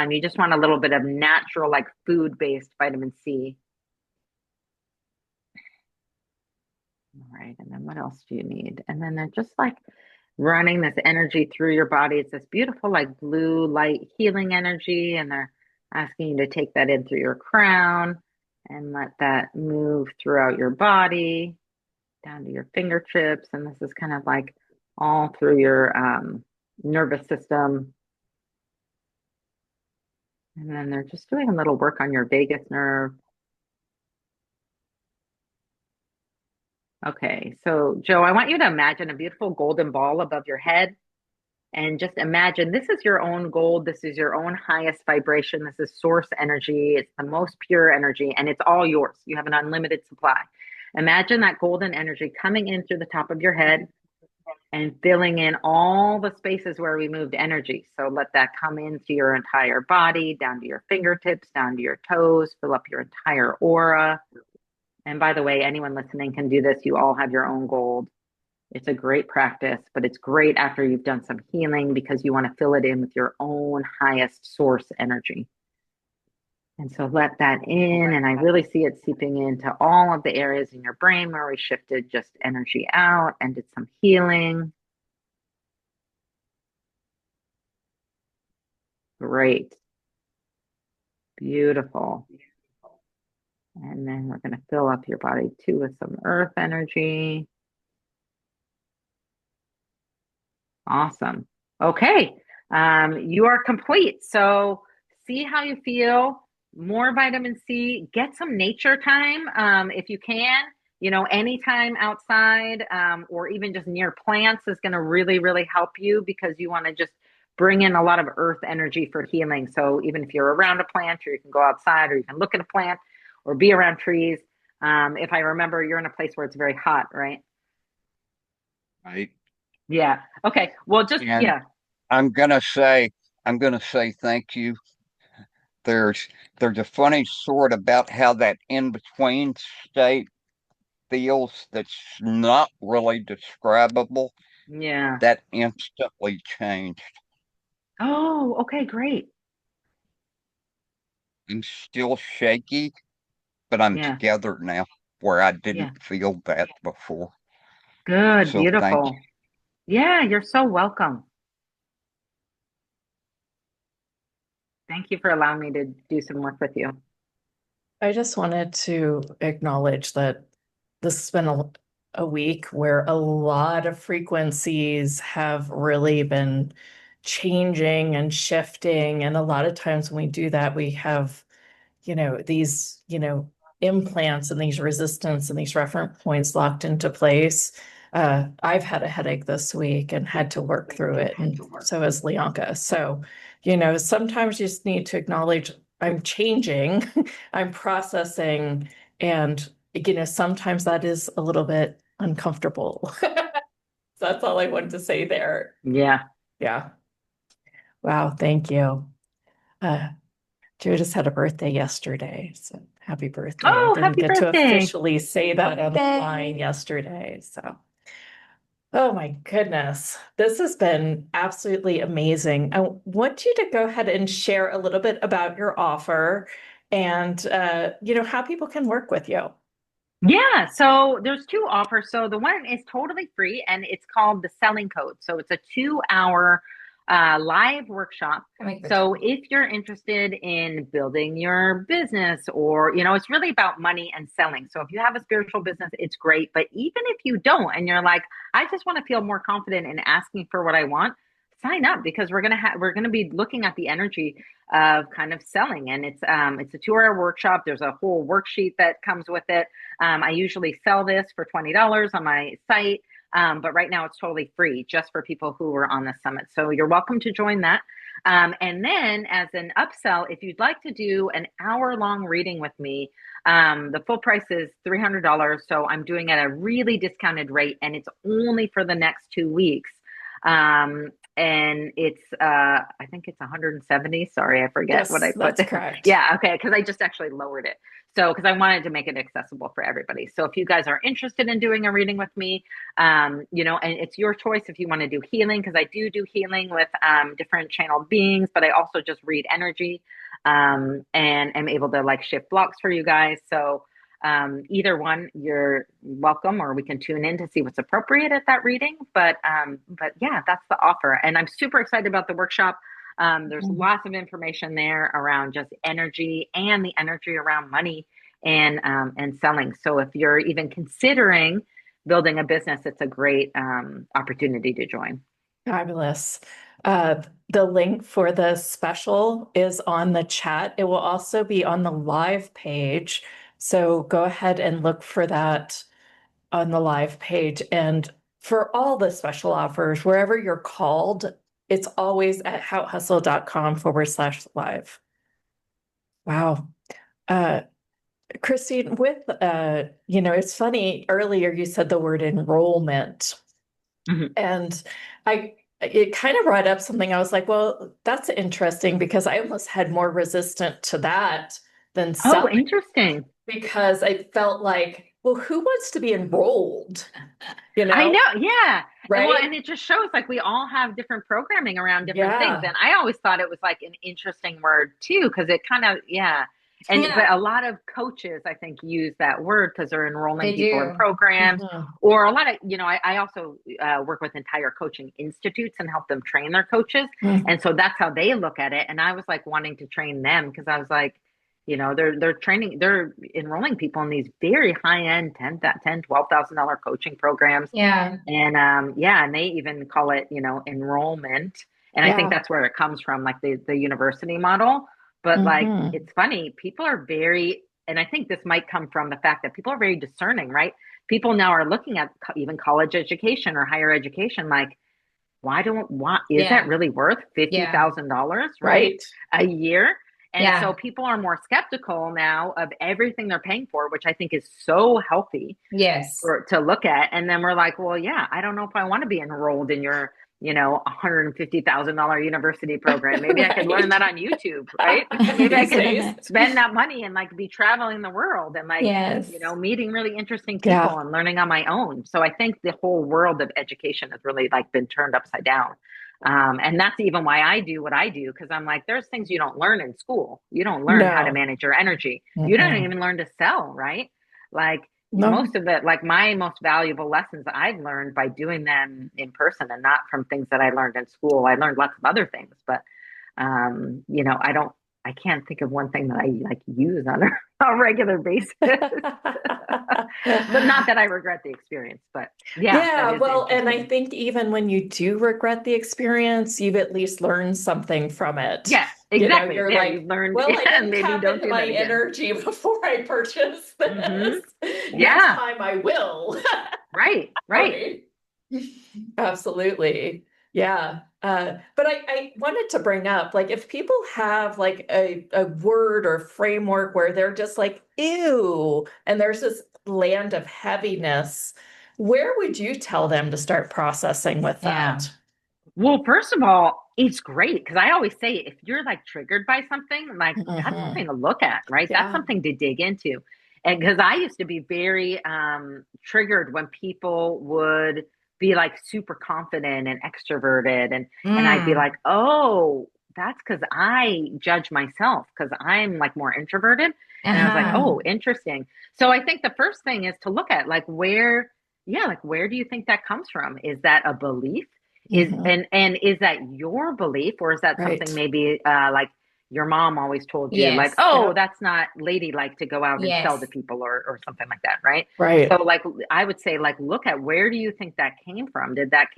You just want a little bit of natural, like food-based vitamin C. All right, and then what else do you need? And then they're just like running this energy through your body. It's this beautiful, like blue light healing energy, and they're asking you to take that in through your crown and let that move throughout your body down to your fingertips. And this is kind of like all through your nervous system. And then they're just doing a little work on your vagus nerve. Okay, so Joe, I want you to imagine a beautiful golden ball above your head. And just imagine this is your own gold. This is your own highest vibration. This is source energy. It's the most pure energy, and it's all yours. You have an unlimited supply. Imagine that golden energy coming in through the top of your head and filling in all the spaces where we moved energy. So let that come into your entire body, down to your fingertips, down to your toes, fill up your entire aura. And by the way, anyone listening can do this. You all have your own gold. It's a great practice, but it's great after you've done some healing because you want to fill it in with your own highest source energy. And so let that in, and I really see it seeping into all of the areas in your brain where we shifted just energy out and did some healing. Great. Beautiful. And then we're going to fill up your body too with some earth energy. Awesome. Okay. You are complete. So see how you feel. More vitamin C. Get some nature time if you can. Anytime outside or even just near plants is going to really, really help you because you want to just bring in a lot of earth energy for healing. So even if you're around a plant or you can go outside or you can look at a plant or be around trees. If I remember, you're in a place where it's very hot, right?
Right.
Yeah. Okay. Well, just,
And
yeah.
I'm gonna say thank you. There's there's a funny sort about how that in between state feels that's not really describable.
Yeah.
That instantly changed.
Oh, okay, great.
I'm still shaky, but I'm
Yeah.
together now where I
Yeah.
didn't feel that before.
Good.
So thank you.
Beautiful. Yeah, you're so welcome. Thank you for allowing me to do some work with you.
I just wanted to acknowledge that this has been a week where a lot of frequencies have really been changing and shifting. And a lot of times when we do that, we have, these, implants and these resistance and these reference points locked into place. I've had a headache this week and had to work through it, and so has Leonka. So, sometimes you just need to acknowledge I'm changing, I'm processing, and sometimes that is a little bit uncomfortable. That's all I wanted to say there.
Yeah.
Yeah. Wow, thank you. Uh, Joe just had a birthday yesterday, so happy birthday. I
Oh,
didn't
happy
get to
birthday.
officially say that on the line yesterday, so. Oh my goodness, this has been absolutely amazing. I want you to go ahead and share a little bit about your offer and how people can work with you.
Yeah, so there's two offers. So the one is totally free and it's called the Selling Code. So it's a 2 hour live workshop. So if you're interested in building your business or, it's really about money and selling. So if you have a spiritual business, it's great. But even if you don't and you're like, I just want to feel more confident in asking for what I want, sign up because we're gonna be looking at the energy of kind of selling. And it's a 2 hour workshop. There's a whole worksheet that comes with it. I usually sell this for $20 on my site, but right now it's totally free just for people who are on the summit. So you're welcome to join that. And then as an upsell, if you'd like to do an hour-long reading with me, the full price is $300. So I'm doing it at a really discounted rate, and it's only for the next 2 weeks. And it's I think it's 170. Sorry, I forget what
Yes,
I put
that's
there.
correct.
Yeah, okay, because I just actually lowered it. So, because I wanted to make it accessible for everybody. So, if you guys are interested in doing a reading with me, you know, and it's your choice if you want to do healing, because I do healing with different channeled beings, but I also just read energy and am able to like shift blocks for you guys. So, either one, you're welcome, or we can tune in to see what's appropriate at that reading. But yeah, that's the offer, and I'm super excited about the workshop. There's lots of information there around just energy and the energy around money and selling. So if you're even considering building a business, it's a great opportunity to join.
Fabulous. The link for the special is on the chat. It will also be on the live page. So go ahead and look for that on the live page. And for all the special offers, wherever you're called, it's always at houthustle.com/live. Wow. Uh, Christine, with, it's funny, earlier you said the word enrollment. And it kind of brought up something. I was like, well, that's interesting because I almost had more resistant to that than
Oh,
selling
interesting.
because I felt like, well, who wants to be enrolled?
I know, yeah.
Right?
Well, and it just shows like we all have different programming around different things.
Yeah.
And I always thought it was like an interesting word too, because it kind of, yeah. And but a lot of coaches, I think, use that word because they're enrolling people in programs, or a lot of, you know, I also work with entire coaching institutes and help them train their coaches. And so that's how they look at it. And I was like wanting to train them because I was like, you know, they're training, they're enrolling people in these very high end $12,000 coaching programs.
Yeah.
And yeah, and they even call it, you know, enrollment. And I think that's where it comes from, like the university model. But like, it's funny, people are very, and I think this might come from the fact that people are very discerning, right? People now are looking at even college education or higher education, like, is that really worth $50,000, right? A year? And so people are more skeptical now of everything they're paying for, which I think is so healthy.
Yes.
To look at. And then we're like, well, yeah, I don't know if I want to be enrolled in your, you know, $150,000 university program. Maybe I could learn that on YouTube, right? Maybe I could spend that money and like be traveling the world and like, you know, meeting really interesting people and learning on my own. So I think the whole world of education has really like been turned upside down. And that's even why I do what I do, because I'm like, there's things you don't learn in school. You don't learn how to manage your energy. You don't even learn to sell, right? Like most of it, like my most valuable lessons I've learned by doing them in person and not from things that I learned in school. I learned lots of other things, but you know, I can't think of one thing that I like use on a regular basis. But not that I regret the experience, but
yeah. Well, and I think even when you do regret the experience, you've at least learned something from it.
Yes, exactly.
You know, you're like,
you've learned,
well, I didn't
maybe
tap
don't
into
do
my
that again.
energy before I purchased this.
Yeah.
Next time I will.
Right.
Absolutely. Yeah. But I wanted to bring up, like, if people have like a word or framework where they're just like, ew, and there's this land of heaviness, where would you tell them to start processing with that?
Well, first of all, it's great because I always say if you're like triggered by something, like that's something to look at, right? That's something to dig into. And because I used to be very triggered when people would be like super confident and extroverted, and I'd be like, oh, that's because I judge myself because I'm like more introverted. And I was like, oh, interesting. So I think the first thing is to look at like where do you think that comes from? Is that a belief? And is that your belief, or is that something maybe like your mom always told you, like, oh, that's not ladylike to go out and sell to people or something like that, right? So like I would say, like, look at where do you think that came from? Did that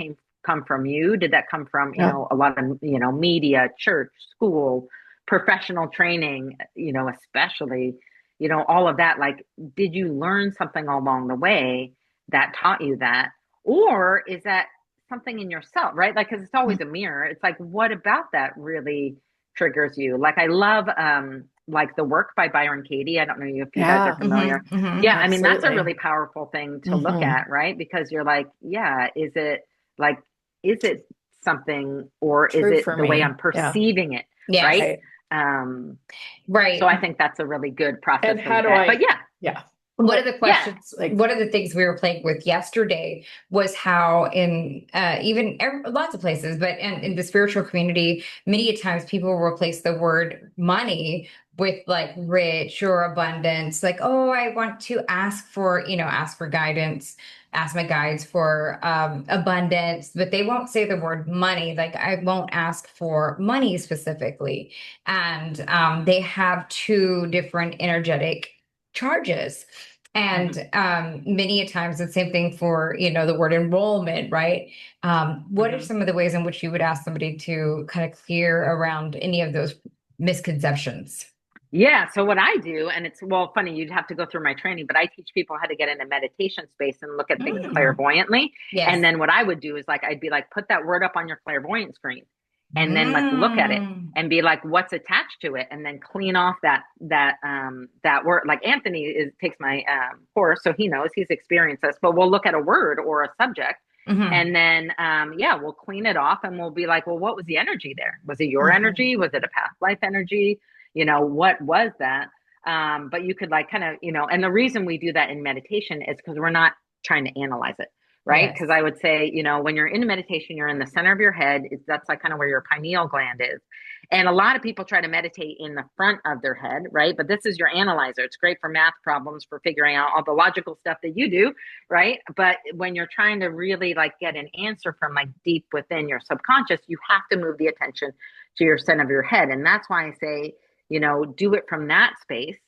come from you? Did that come from, you know, a lot of, you know, media, church, school, professional training, you know, especially, you know, all of that? Like, did you learn something along the way that taught you that? Or is that something in yourself, right? Like, because it's always a mirror. It's like, what about that really triggers you? Like, I love like the work by Byron Katie. I don't know if you guys are familiar. I mean, that's a really powerful thing to look at, right? Because you're like, is it like, is it something, or is
True
it
for
the way
me.
I'm
Yeah.
perceiving it?
Yes.
Right.
Right.
Right.
So I think that's a really good process
And
to
how
look
do
at.
I,
But yeah,
yeah.
One of the
yeah,
questions,
like-
one of the things we were playing with yesterday was how in lots of places, but in the spiritual community, many a times people will replace the word money with like rich or abundance. Like, oh, I want to ask for, ask for guidance, ask my guides for abundance, but they won't say the word money. Like, I won't ask for money specifically. And they have two different energetic charges. And many a times the same thing for, the word enrollment, right? What are some of the ways in which you would ask somebody to kind of clear around any of those misconceptions?
Yeah. So what I do, and it's, well, funny, you'd have to go through my training, but I teach people how to get in a meditation space and look at things clairvoyantly.
Yes.
And then what I would do is like, I'd be like, put that word up on your clairvoyant screen and then like look at it and be like, what's attached to it? And then clean off that word. Like Anthony takes my course, so he knows, he's experienced this, but we'll look at a word or a subject. And then, we'll clean it off and we'll be like, well, what was the energy there? Was it your energy? Was it a past life energy? What was that? But you could like kind of, and the reason we do that in meditation is because we're not trying to analyze it, right? Because I would say, when you're in meditation, you're in the center of your head. That's like kind of where your pineal gland is. And a lot of people try to meditate in the front of their head, right? But this is your analyzer. It's great for math problems, for figuring out all the logical stuff that you do, right? But when you're trying to really like get an answer from like deep within your subconscious, you have to move the attention to your center of your head. And that's why I say, do it from that space,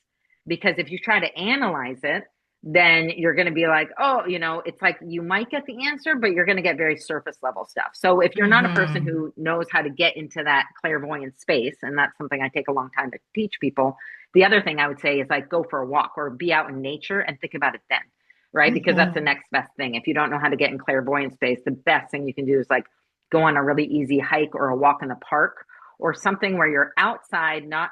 because if you try to analyze it, then you're going to be like, oh, it's like you might get the answer, but you're going to get very surface level stuff. So if you're not a person who knows how to get into that clairvoyant space, and that's something I take a long time to teach people, the other thing I would say is like, go for a walk or be out in nature and think about it then, right? Because that's the next best thing. If you don't know how to get in clairvoyant space, the best thing you can do is like go on a really easy hike or a walk in the park, or something where you're outside, not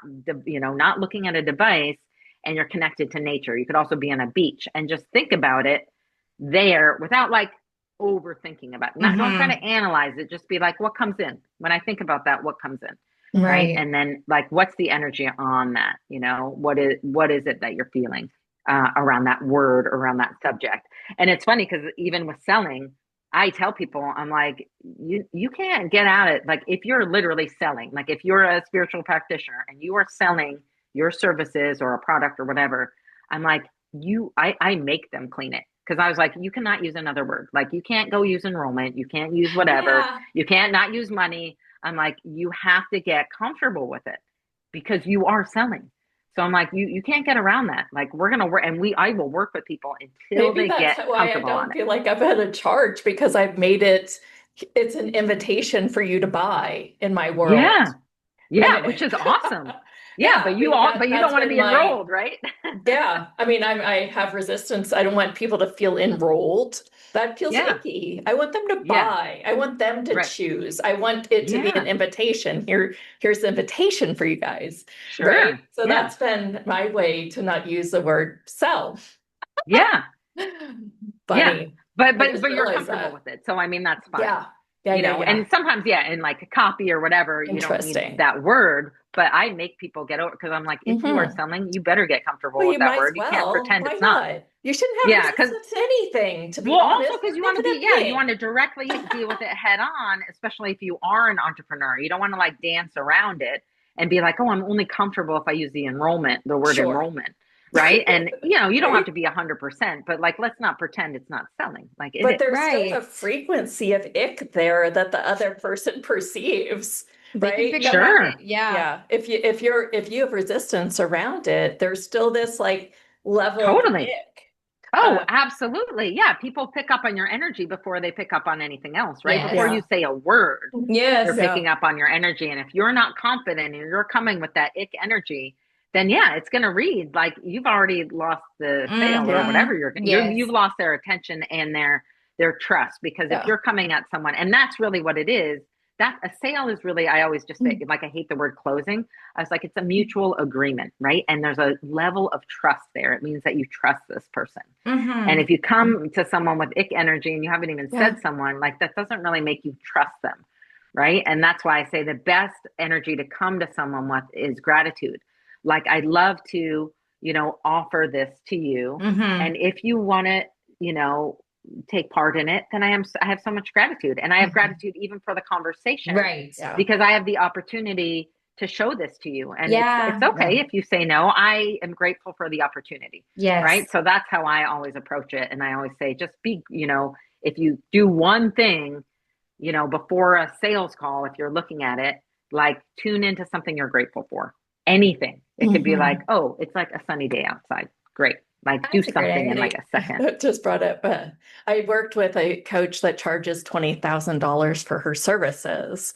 looking at a device, and you're connected to nature. You could also be on a beach and just think about it there without like overthinking about it. Don't try to analyze it. Just be like, what comes in? When I think about that, what comes in? Right. And then like, what's the energy on that? What is it that you're feeling around that word, around that subject? And it's funny because even with selling, I tell people, I'm like, you can't get at it. Like if you're literally selling, like if you're a spiritual practitioner and you are selling your services or a product or whatever, I'm like, I make them clean it. Cause I was like, you cannot use another word. Like you can't go use enrollment. You can't use whatever. Yeah. You can't not use money. I'm like, you have to get comfortable with it because you are selling. So I'm like, you can't get around that. Like we're going to work, and I will work with people until
Maybe
they get comfortable on it.
Maybe that's why I don't feel like I've had a charge, because I've made it's an invitation for you to buy in my world.
Yeah. Yeah. Which is awesome. Yeah. But you don't want to be enrolled, right?
Yeah. I mean, I have resistance. I don't want people to feel enrolled. That feels icky. I want them to buy. I want them to choose. I want it to be an invitation. Here's the invitation for you guys.
Sure.
Right? So that's been my way to not use the word sell.
Yeah.
Funny.
Yeah. But you're comfortable with it. So I mean, that's fine.
Yeah.
And sometimes, in like a copy or whatever, you don't need that word, but I make people get over, because I'm like, if you are selling, you better get comfortable with that word. You can't pretend it's not.
You shouldn't have resistance to anything, to be honest.
Also because you want to you want to directly deal with it head on, especially if you are an entrepreneur. You don't want to like dance around it and be like, oh, I'm only comfortable if I use the word enrollment. Right. And, you don't have to be 100%, but like, let's not pretend it's not selling. Like,
but there's still a frequency of ick there that the other person perceives. Right.
Sure.
Yeah. If you have resistance around it, there's still this like level of ick.
Oh, absolutely. Yeah. People pick up on your energy before they pick up on anything else, right? Yes. Before you say a word, they're picking up on your energy. And if you're not confident and you're coming with that ick energy, then it's going to read like you've already lost the sale or whatever you've lost their attention and their trust, because if you're coming at someone, and that's really what it is, that a sale is really, I always just say, like, I hate the word closing. I was like, it's a mutual agreement, right? And there's a level of trust there. It means that you trust this person. And if you come to someone with ick energy and you haven't even said someone, like, that doesn't really make you trust them, right? And that's why I say the best energy to come to someone with is gratitude. Like, I'd love to, offer this to you. And if you want to, take part in it, then I have so much gratitude. And I have gratitude even for the conversation,
Right.
because I have the opportunity to show this to you. And
Yeah.
it's okay if you say no. I am grateful for the opportunity.
Yes.
Right. So that's how I always approach it. And I always say, just be, if you do one thing, before a sales call, if you're looking at it, like, tune into something you're grateful for. Anything. It could be like, oh, it's like a sunny day outside. Great. Like, do
That's a great
something in
idea.
like a second.
That just brought up, I worked with a coach that charges $20,000 for her services.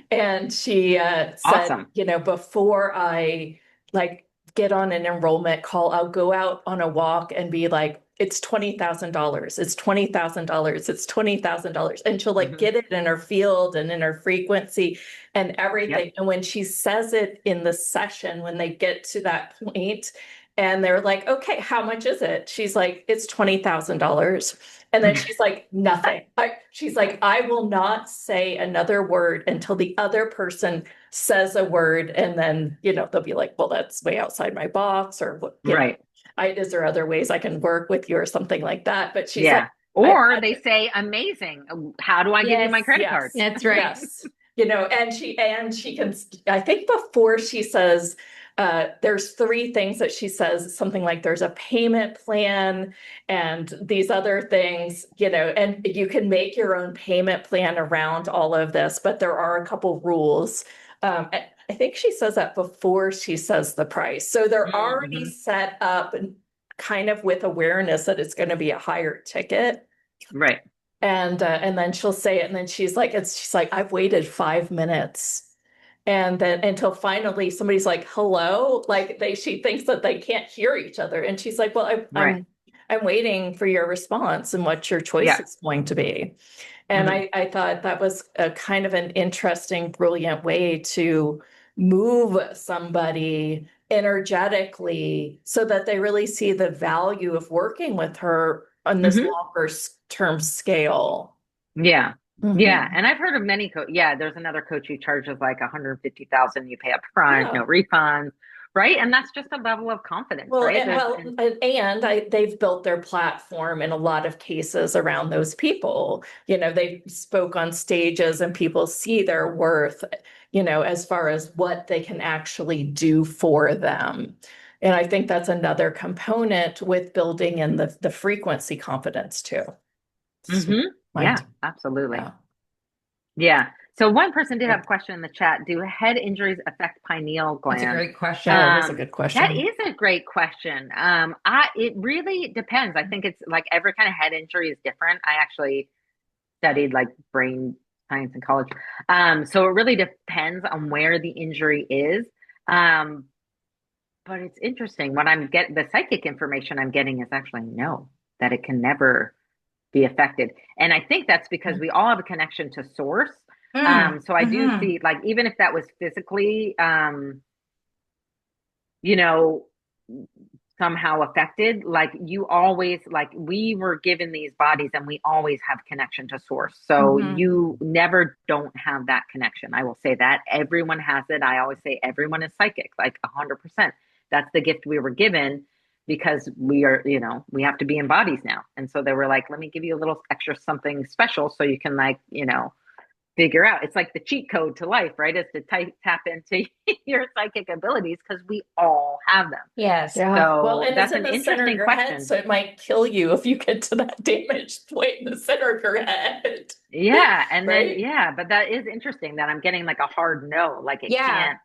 And she said,
Awesome.
before I like get on an enrollment call, I'll go out on a walk and be like, it's $20,000. It's $20,000. It's $20,000. And she'll like get it in her field and in her frequency and everything.
Yep.
And when she says it in the session, when they get to that point, and they're like, okay, how much is it? She's like, it's $20,000. And then she's like, nothing. She's like, I will not say another word until the other person says a word. And then, they'll be like, well, that's way outside my box, or what,
Right.
Is there other ways I can work with you or something like that? But she's
Yeah.
like,
Or they say, amazing. How do I give you my credit card?
That's right.
Yes. And she can, I think before she says, there's three things that she says, something like there's a payment plan and these other things, and you can make your own payment plan around all of this, but there are a couple rules. I think she says that before she says the price. So they're already set up and kind of with awareness that it's going to be a higher ticket.
Right.
And then she'll say it, and then she's like, I've waited 5 minutes. And then until finally somebody's like, hello, like she thinks that they can't hear each other. And she's like, well, I'm waiting for your response and what your choice is going to be. And I thought that was a kind of an interesting, brilliant way to move somebody energetically so that they really see the value of working with her on this longer term scale.
Yeah. Yeah. And I've heard of many there's another coach who charges like 150,000, you pay up front, no refunds. Right. And that's just a level of confidence.
Well,
right.
They've built their platform in a lot of cases around those people. They spoke on stages and people see their worth, as far as what they can actually do for them. And I think that's another component with building in the frequency confidence too.
Yeah, absolutely. Yeah. So one person did have a question in the chat. Do head injuries affect pineal gland?
That's a great question.
That's a good question.
That is a great question. It really depends. I think it's like every kind of head injury is different. I actually studied like brain science in college. So it really depends on where the injury is. But it's interesting. What the psychic information I'm getting is actually that it can never be affected. And I think that's because we all have a connection to source. So I do see, like, even if that was physically, somehow affected, like you always, like we were given these bodies and we always have connection to source. So you never don't have that connection. I will say that everyone has it. I always say everyone is psychic, like 100%. That's the gift we were given because we are, we have to be in bodies now. And so they were like, let me give you a little extra something special so you can figure out. It's like the cheat code to life, right? Is to tap into your psychic abilities because we all have them.
Yes.
So
and
that's
it's in
an
the center of
interesting
your
question.
head, so it might kill you if you get to that damaged point in the center of your head.
Yeah. And
right?
then, but that is interesting that I'm getting like a hard no, like it can't.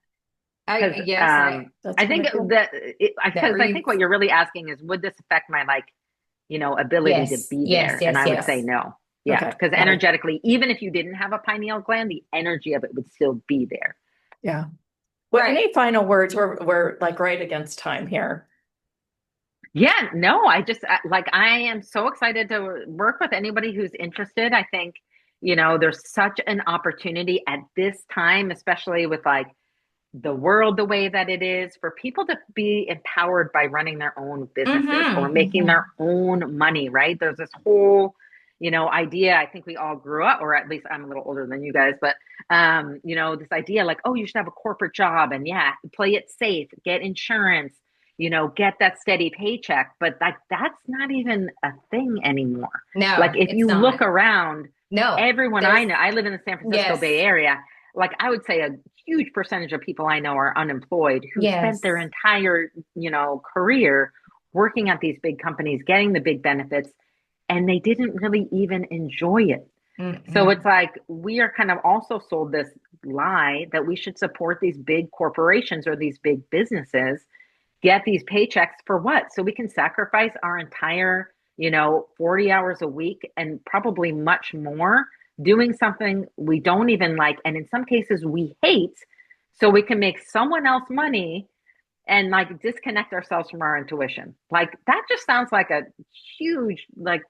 I
think I think what you're really asking is, would this affect my ability to be there? And I would say no. Yeah, because energetically, even if you didn't have a pineal gland, the energy of it would still be there.
Yeah. Well, any final words? We're like right against time here.
Yeah, no, I am so excited to work with anybody who's interested. I think, there's such an opportunity at this time, especially with like the world the way that it is, for people to be empowered by running their own businesses or making their own money, right? There's this whole, idea. I think we all grew up, or at least I'm a little older than you guys, but this idea like, oh, you should have a corporate job and play it safe, get insurance, get that steady paycheck. But that's not even a thing anymore.
No,
like if
it's
you
not.
look around,
No,
everyone I know, I live in the San Francisco
Yes.
Bay Area. Like I would say a huge percentage of people I know are unemployed who spent their entire, career working at these big companies, getting the big benefits, and they didn't really even enjoy it. So it's like we are kind of also sold this lie that we should support these big corporations or these big businesses, get these paychecks for what? So we can sacrifice our entire, 40 hours a week and probably much more doing something we don't even like. And in some cases we hate, so we can make someone else money and like disconnect ourselves from our intuition. Like that just sounds like a huge, like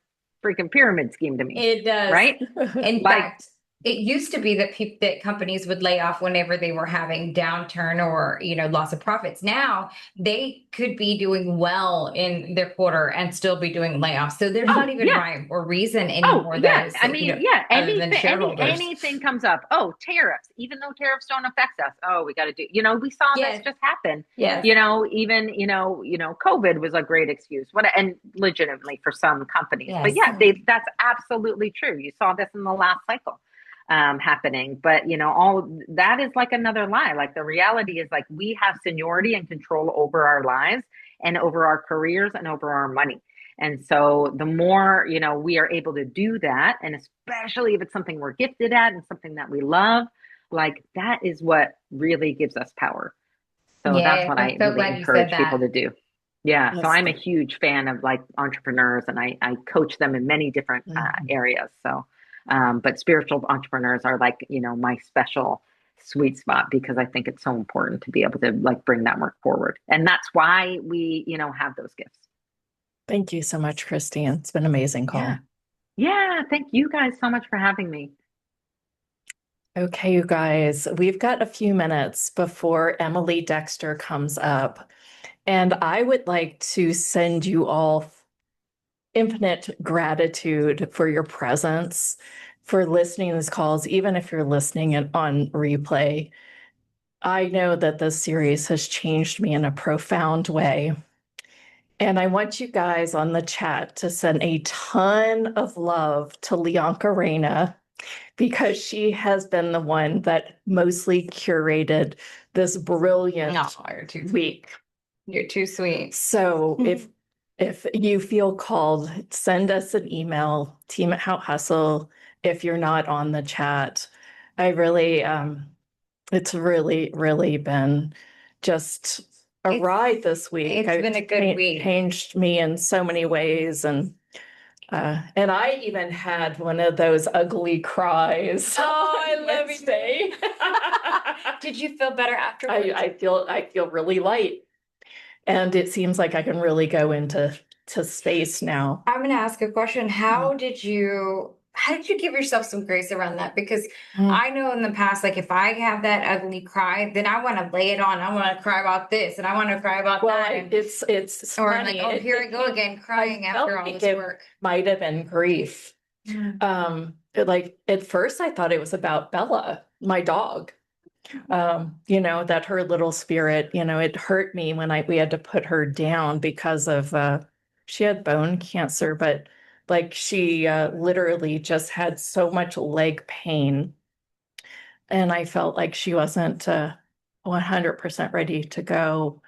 freaking pyramid scheme to me.
It does.
Right?
In
Like-
fact, it used to be that that companies would lay off whenever they were having downturn or, loss of profits. Now they could be doing well in their quarter and still be doing layoffs. So there's not even rhyme or reason anymore. That is, other than shareholders.
Anything comes up. Oh, tariffs, even though tariffs don't affect us. Oh, we got to do, we saw this just happen.
Yes.
Even, COVID was a great excuse. And legitimately for some companies, but that's absolutely true. You saw this in the last cycle. Happening, but all that is like another lie. Like the reality is like we have seniority and control over our lives and over our careers and over our money. And so the more, we are able to do that, and especially if it's something we're gifted at and something that we love, like that is what really gives us power. So that's what I really encourage people to do. Yeah. So I'm a huge fan of like entrepreneurs, and I coach them in many different areas. So but spiritual entrepreneurs are like, my special sweet spot, because I think it's so important to be able to like bring that work forward. And that's why we, have those gifts.
Thank you so much, Christine. It's been an amazing call.
Yeah. Thank you guys so much for having me.
Okay, you guys, we've got a few minutes before Emily Dexter comes up, and I would like to send you all infinite gratitude for your presence, for listening to these calls, even if you're listening on replay. I know that this series has changed me in a profound way. And I want you guys on the chat to send a ton of love to Leonka Reina, because she has been the one that mostly curated this brilliant week.
You're too sweet.
So if you feel called, send us an email, team@HowHustle, if you're not on the chat. I really, it's really, really been just a ride this week.
It's been a good week.
Changed me in so many ways. And I even had one of those ugly cries.
Oh, I love you.
Wednesday.
Did you feel better afterwards?
I feel really light. And it seems like I can really go into space now.
I'm going to ask a question. How did you give yourself some grace around that? Because I know in the past, like if I have that ugly cry, then I want to lay it on. I want to cry about this and I want to cry about that. And
it's
or
funny.
like, here I go again, crying after all this work.
Might have been grief. Like at first I thought it was about Bella, my dog. That her little spirit, it hurt me when we had to put her down because of she had bone cancer, but like she literally just had so much leg pain, and I felt like she wasn't 100% ready to go,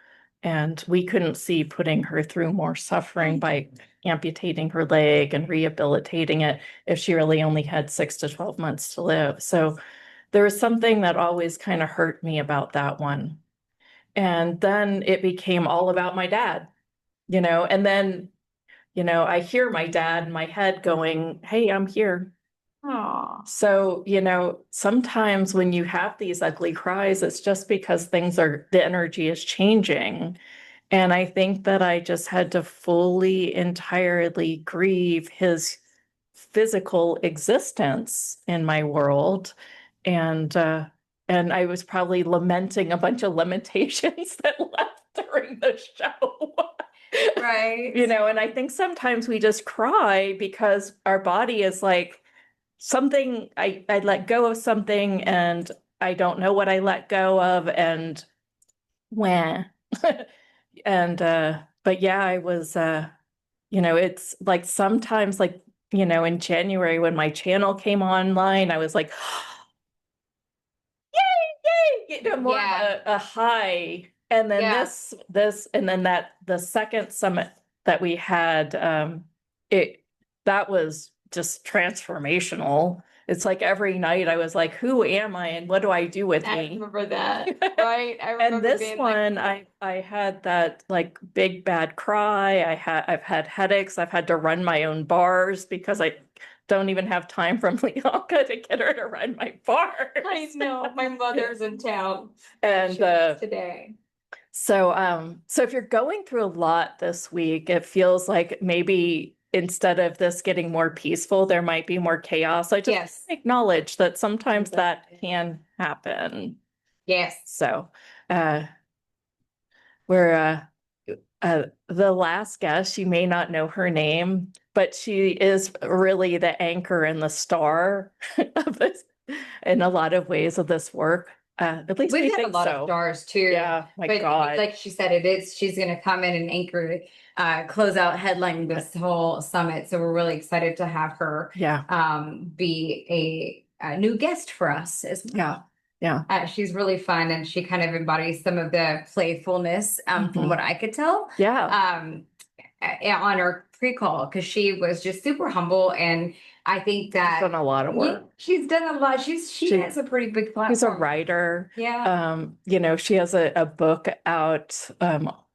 and we couldn't see putting her through more suffering by amputating her leg and rehabilitating it if she really only had 6 to 12 months to live. So there was something that always kind of hurt me about that one. And then it became all about my dad, and then, I hear my dad in my head going, "Hey, I'm here."
Aww.
So, sometimes when you have these ugly cries, it's just because the energy is changing. And I think that I just had to fully, entirely grieve his physical existence in my world. And I was probably lamenting a bunch of limitations that left during the show.
Right.
And I think sometimes we just cry because our body is like something, I let go of something and I don't know what I let go of, and when. And but yeah, I was it's like sometimes like, in January when my channel came online, I was like, yay, more of a high. And then this, and then the second summit that we had, that was just transformational. It's like every night I was like, who am I and what do I do with
I
me?
remember that. Right. I remember
And this
being
one,
like,
I had that like big bad cry. I've had headaches. I've had to run my own bars because I don't even have time from Leonka to get her to run my bars.
I know my mother's in town
And
today.
so if you're going through a lot this week, it feels like maybe instead of this getting more peaceful, there might be more chaos. I just acknowledge that sometimes that can happen.
Yes.
So we're the last guest, you may not know her name, but she is really the anchor and the star of this in a lot of ways of this work. At least we
We've had a
think
lot
so.
of stars too.
Yeah, my
but
God.
like she said, she's going to come in and anchor, close out headline this whole summit. So we're really excited to have her be a new guest for us as well.
Yeah.
She's really fun and she kind of embodies some of the playfulness from what I could tell. On her pre-call, because she was just super humble, and I think that
she's done a lot of work.
She's done a lot. She has a pretty big platform.
She's a writer.
Yeah.
She has a book out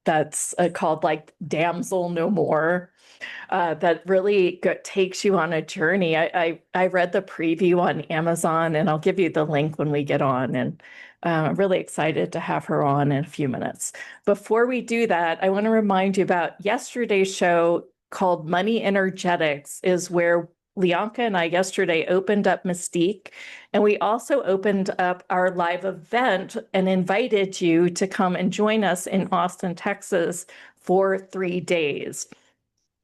that's called like Damsel No More. That really takes you on a journey. I read the preview on Amazon, and I'll give you the link when we get on. And I'm really excited to have her on in a few minutes. Before we do that, I want to remind you about yesterday's show called Money Energetics, is where Leonka and I yesterday opened up Mystique. And we also opened up our live event and invited you to come and join us in Austin, Texas for 3 days.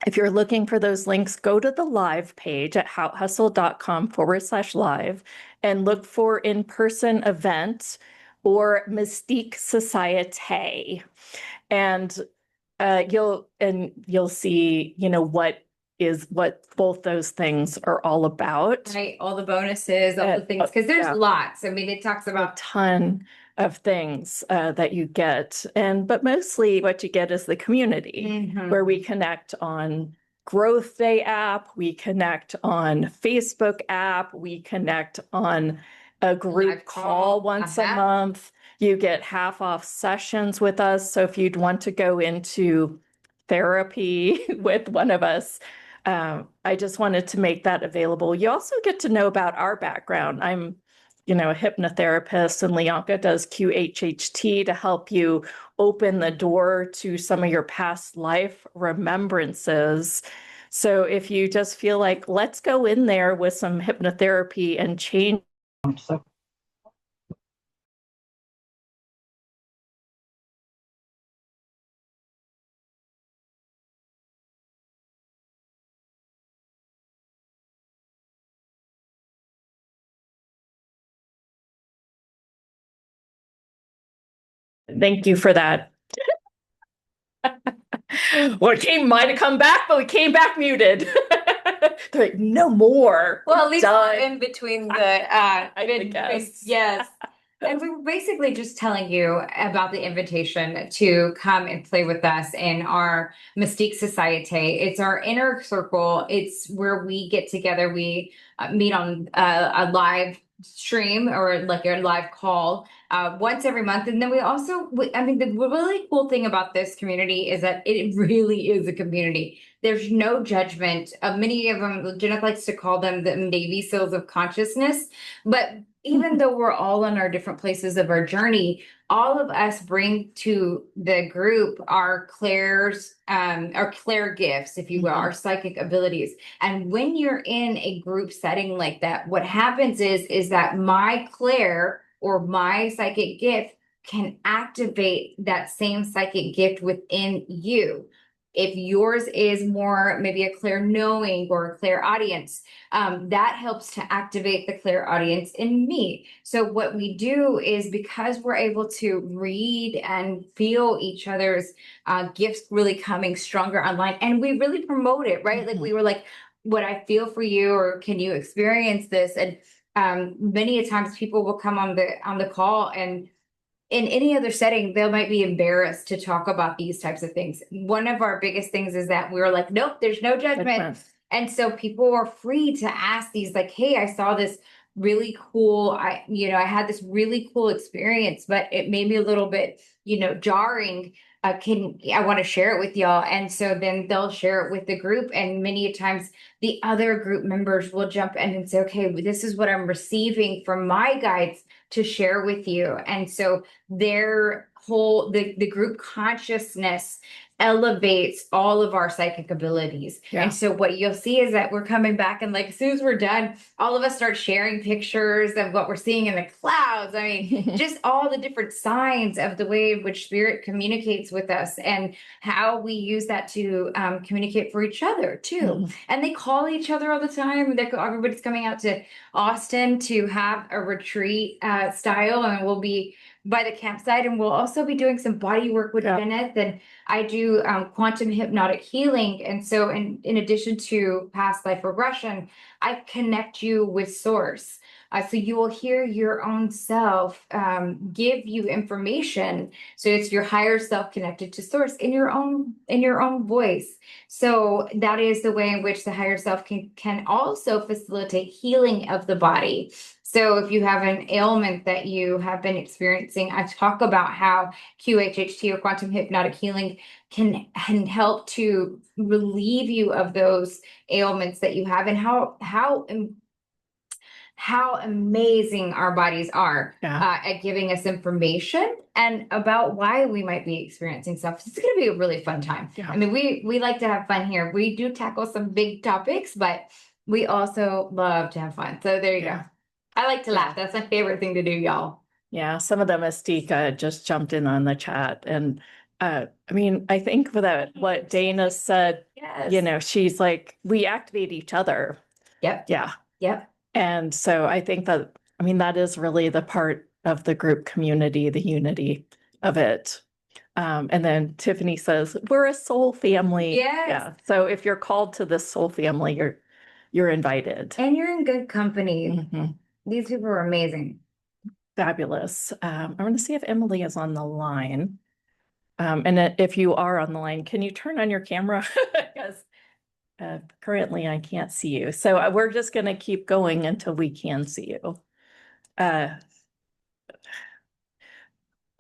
If you're looking for those links, go to the live page at houthustle.com/live and look for in-person event or Mystique Society. And you'll see, what both those things are all about.
Right, all the bonuses, all the things, because there's lots. I mean, it talks about
a ton of things that you get, but mostly what you get is the community where we connect on Growth Day app, we connect on Facebook app, we connect on a group call once a month. You get half off sessions with us. So if you'd want to go into therapy with one of us, I just wanted to make that available. You also get to know about our background. I'm a hypnotherapist, and Leonka does QHHT to help you open the door to some of your past life remembrances. So if you just feel like, let's go in there with some hypnotherapy and change. Thank you for that. Well, it might have come back, but we came back muted. They're like, no more.
Well, at least in between the yes. And we were basically just telling you about the invitation to come and play with us in our Mystique Society. It's our inner circle. It's where we get together. We meet on a live stream or like a live call once every month. And then we also, I mean, the really cool thing about this community is that it really is a community. There's no judgment. Many of them, Jeanette likes to call them the Navy SEALs of consciousness, but even though we're all in our different places of our journey, all of us bring to the group our clair gifts, if you will, our psychic abilities. And when you're in a group setting like that, what happens is that my clair or my psychic gift can activate that same psychic gift within you. If yours is more maybe a clear knowing or a clear audience, that helps to activate the clear audience in me. So what we do is, because we're able to read and feel each other's gifts really coming stronger online, and we really promote it, right? Like we were like, what I feel for you, or can you experience this? And many a times people will come on the call, and in any other setting, they might be embarrassed to talk about these types of things. One of our biggest things is that we're like, nope, there's no judgment. And so people are free to ask these, like, hey, I saw this really cool, I had this really cool experience, but it made me a little bit, jarring. I want to share it with y'all. And so then they'll share it with the group. And many times the other group members will jump in and say, okay, this is what I'm receiving from my guides to share with you. And so their whole, the group consciousness elevates all of our psychic abilities.
Yeah.
And so what you'll see is that we're coming back, and like, as soon as we're done, all of us start sharing pictures of what we're seeing in the clouds. I mean, just all the different signs of the way in which spirit communicates with us, and how we use that to communicate for each other too. And they call each other all the time. Everybody's coming out to Austin to have a retreat style, and we'll be by the campsite, and we'll also be doing some body work with Kenneth, and I do quantum hypnotic healing. And so in addition to past life regression, I connect you with source. So you will hear your own self give you information. So it's your higher self connected to source in your own voice. So that is the way in which the higher self can also facilitate healing of the body. So if you have an ailment that you have been experiencing, I talk about how QHHT, or quantum hypnotic healing, can help to relieve you of those ailments that you have, and how amazing our bodies are at giving us information and about why we might be experiencing stuff. It's going to be a really fun time. I mean, we like to have fun here. We do tackle some big topics, but we also love to have fun. So there you go. I like to laugh. That's my favorite thing to do, y'all.
Yeah, some of the Mystique just jumped in on the chat. And I mean, I think that what Dana said, she's like, we activate each other.
Yep.
Yeah.
Yep.
And so I think that, I mean, that is really the part of the group community, the unity of it. And then Tiffany says, we're a soul family.
Yes.
Yeah. So if you're called to this soul family, you're invited.
And you're in good company. These people are amazing.
Fabulous. I'm going to see if Emily is on the line. And if you are on the line, can you turn on your camera? Because currently I can't see you. So we're just going to keep going until we can see you.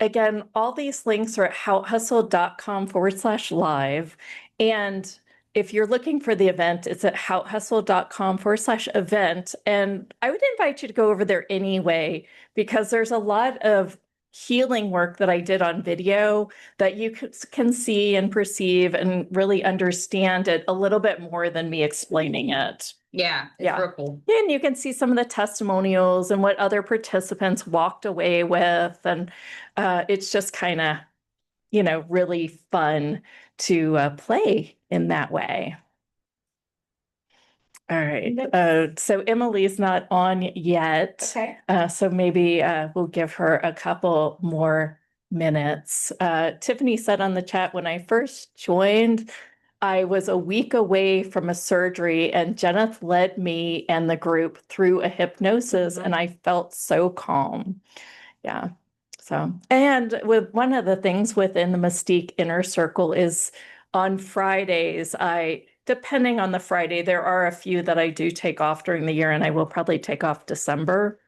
Again, all these links are at houthustle.com/live. And if you're looking for the event, it's at houthustle.com/event. And I would invite you to go over there anyway, because there's a lot of healing work that I did on video that you can see and perceive and really understand it a little bit more than me explaining it.
Yeah, it's real cool.
And you can see some of the testimonials and what other participants walked away with. And it's just kind of, really fun to play in that way. All right. So Emily's not on yet.
Okay.
So maybe we'll give her a couple more minutes. Tiffany said on the chat, when I first joined, I was a week away from a surgery, and Jeneth led me and the group through a hypnosis, and I felt so calm. Yeah. So, and with one of the things within the Mystique Inner Circle is on Fridays, depending on the Friday, there are a few that I do take off during the year, and I will probably take off December.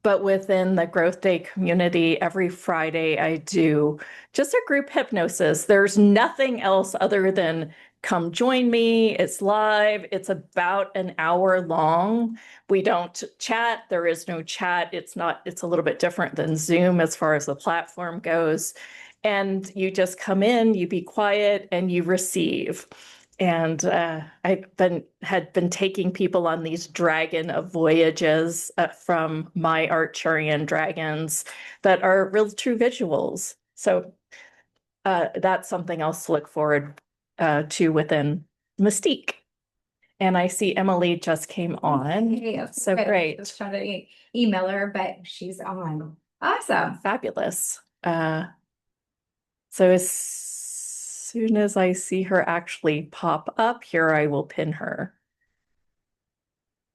But within the Growth Day community, every Friday I do just a group hypnosis. There's nothing else other than come join me. It's live. It's about an hour long. We don't chat. There is no chat. It's a little bit different than Zoom as far as the platform goes. And you just come in, you be quiet, and you receive. And had been taking people on these dragon of voyages from my Arcturian dragons that are real true visuals. So that's something else to look forward to within Mystique. And I see Emily just came on.
Hey,
So great.
Just trying to email her, but she's on. Awesome.
Fabulous. So as soon as I see her actually pop up here, I will pin her.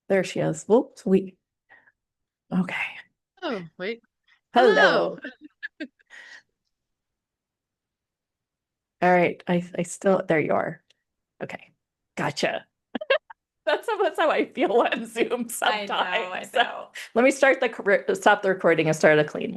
There she is. Whoops, okay.
Oh, wait.
Hello. All right. I still, there you are. Okay. Gotcha. That's how I feel on Zoom sometimes.
I know.
So let me stop the recording and start a clean one.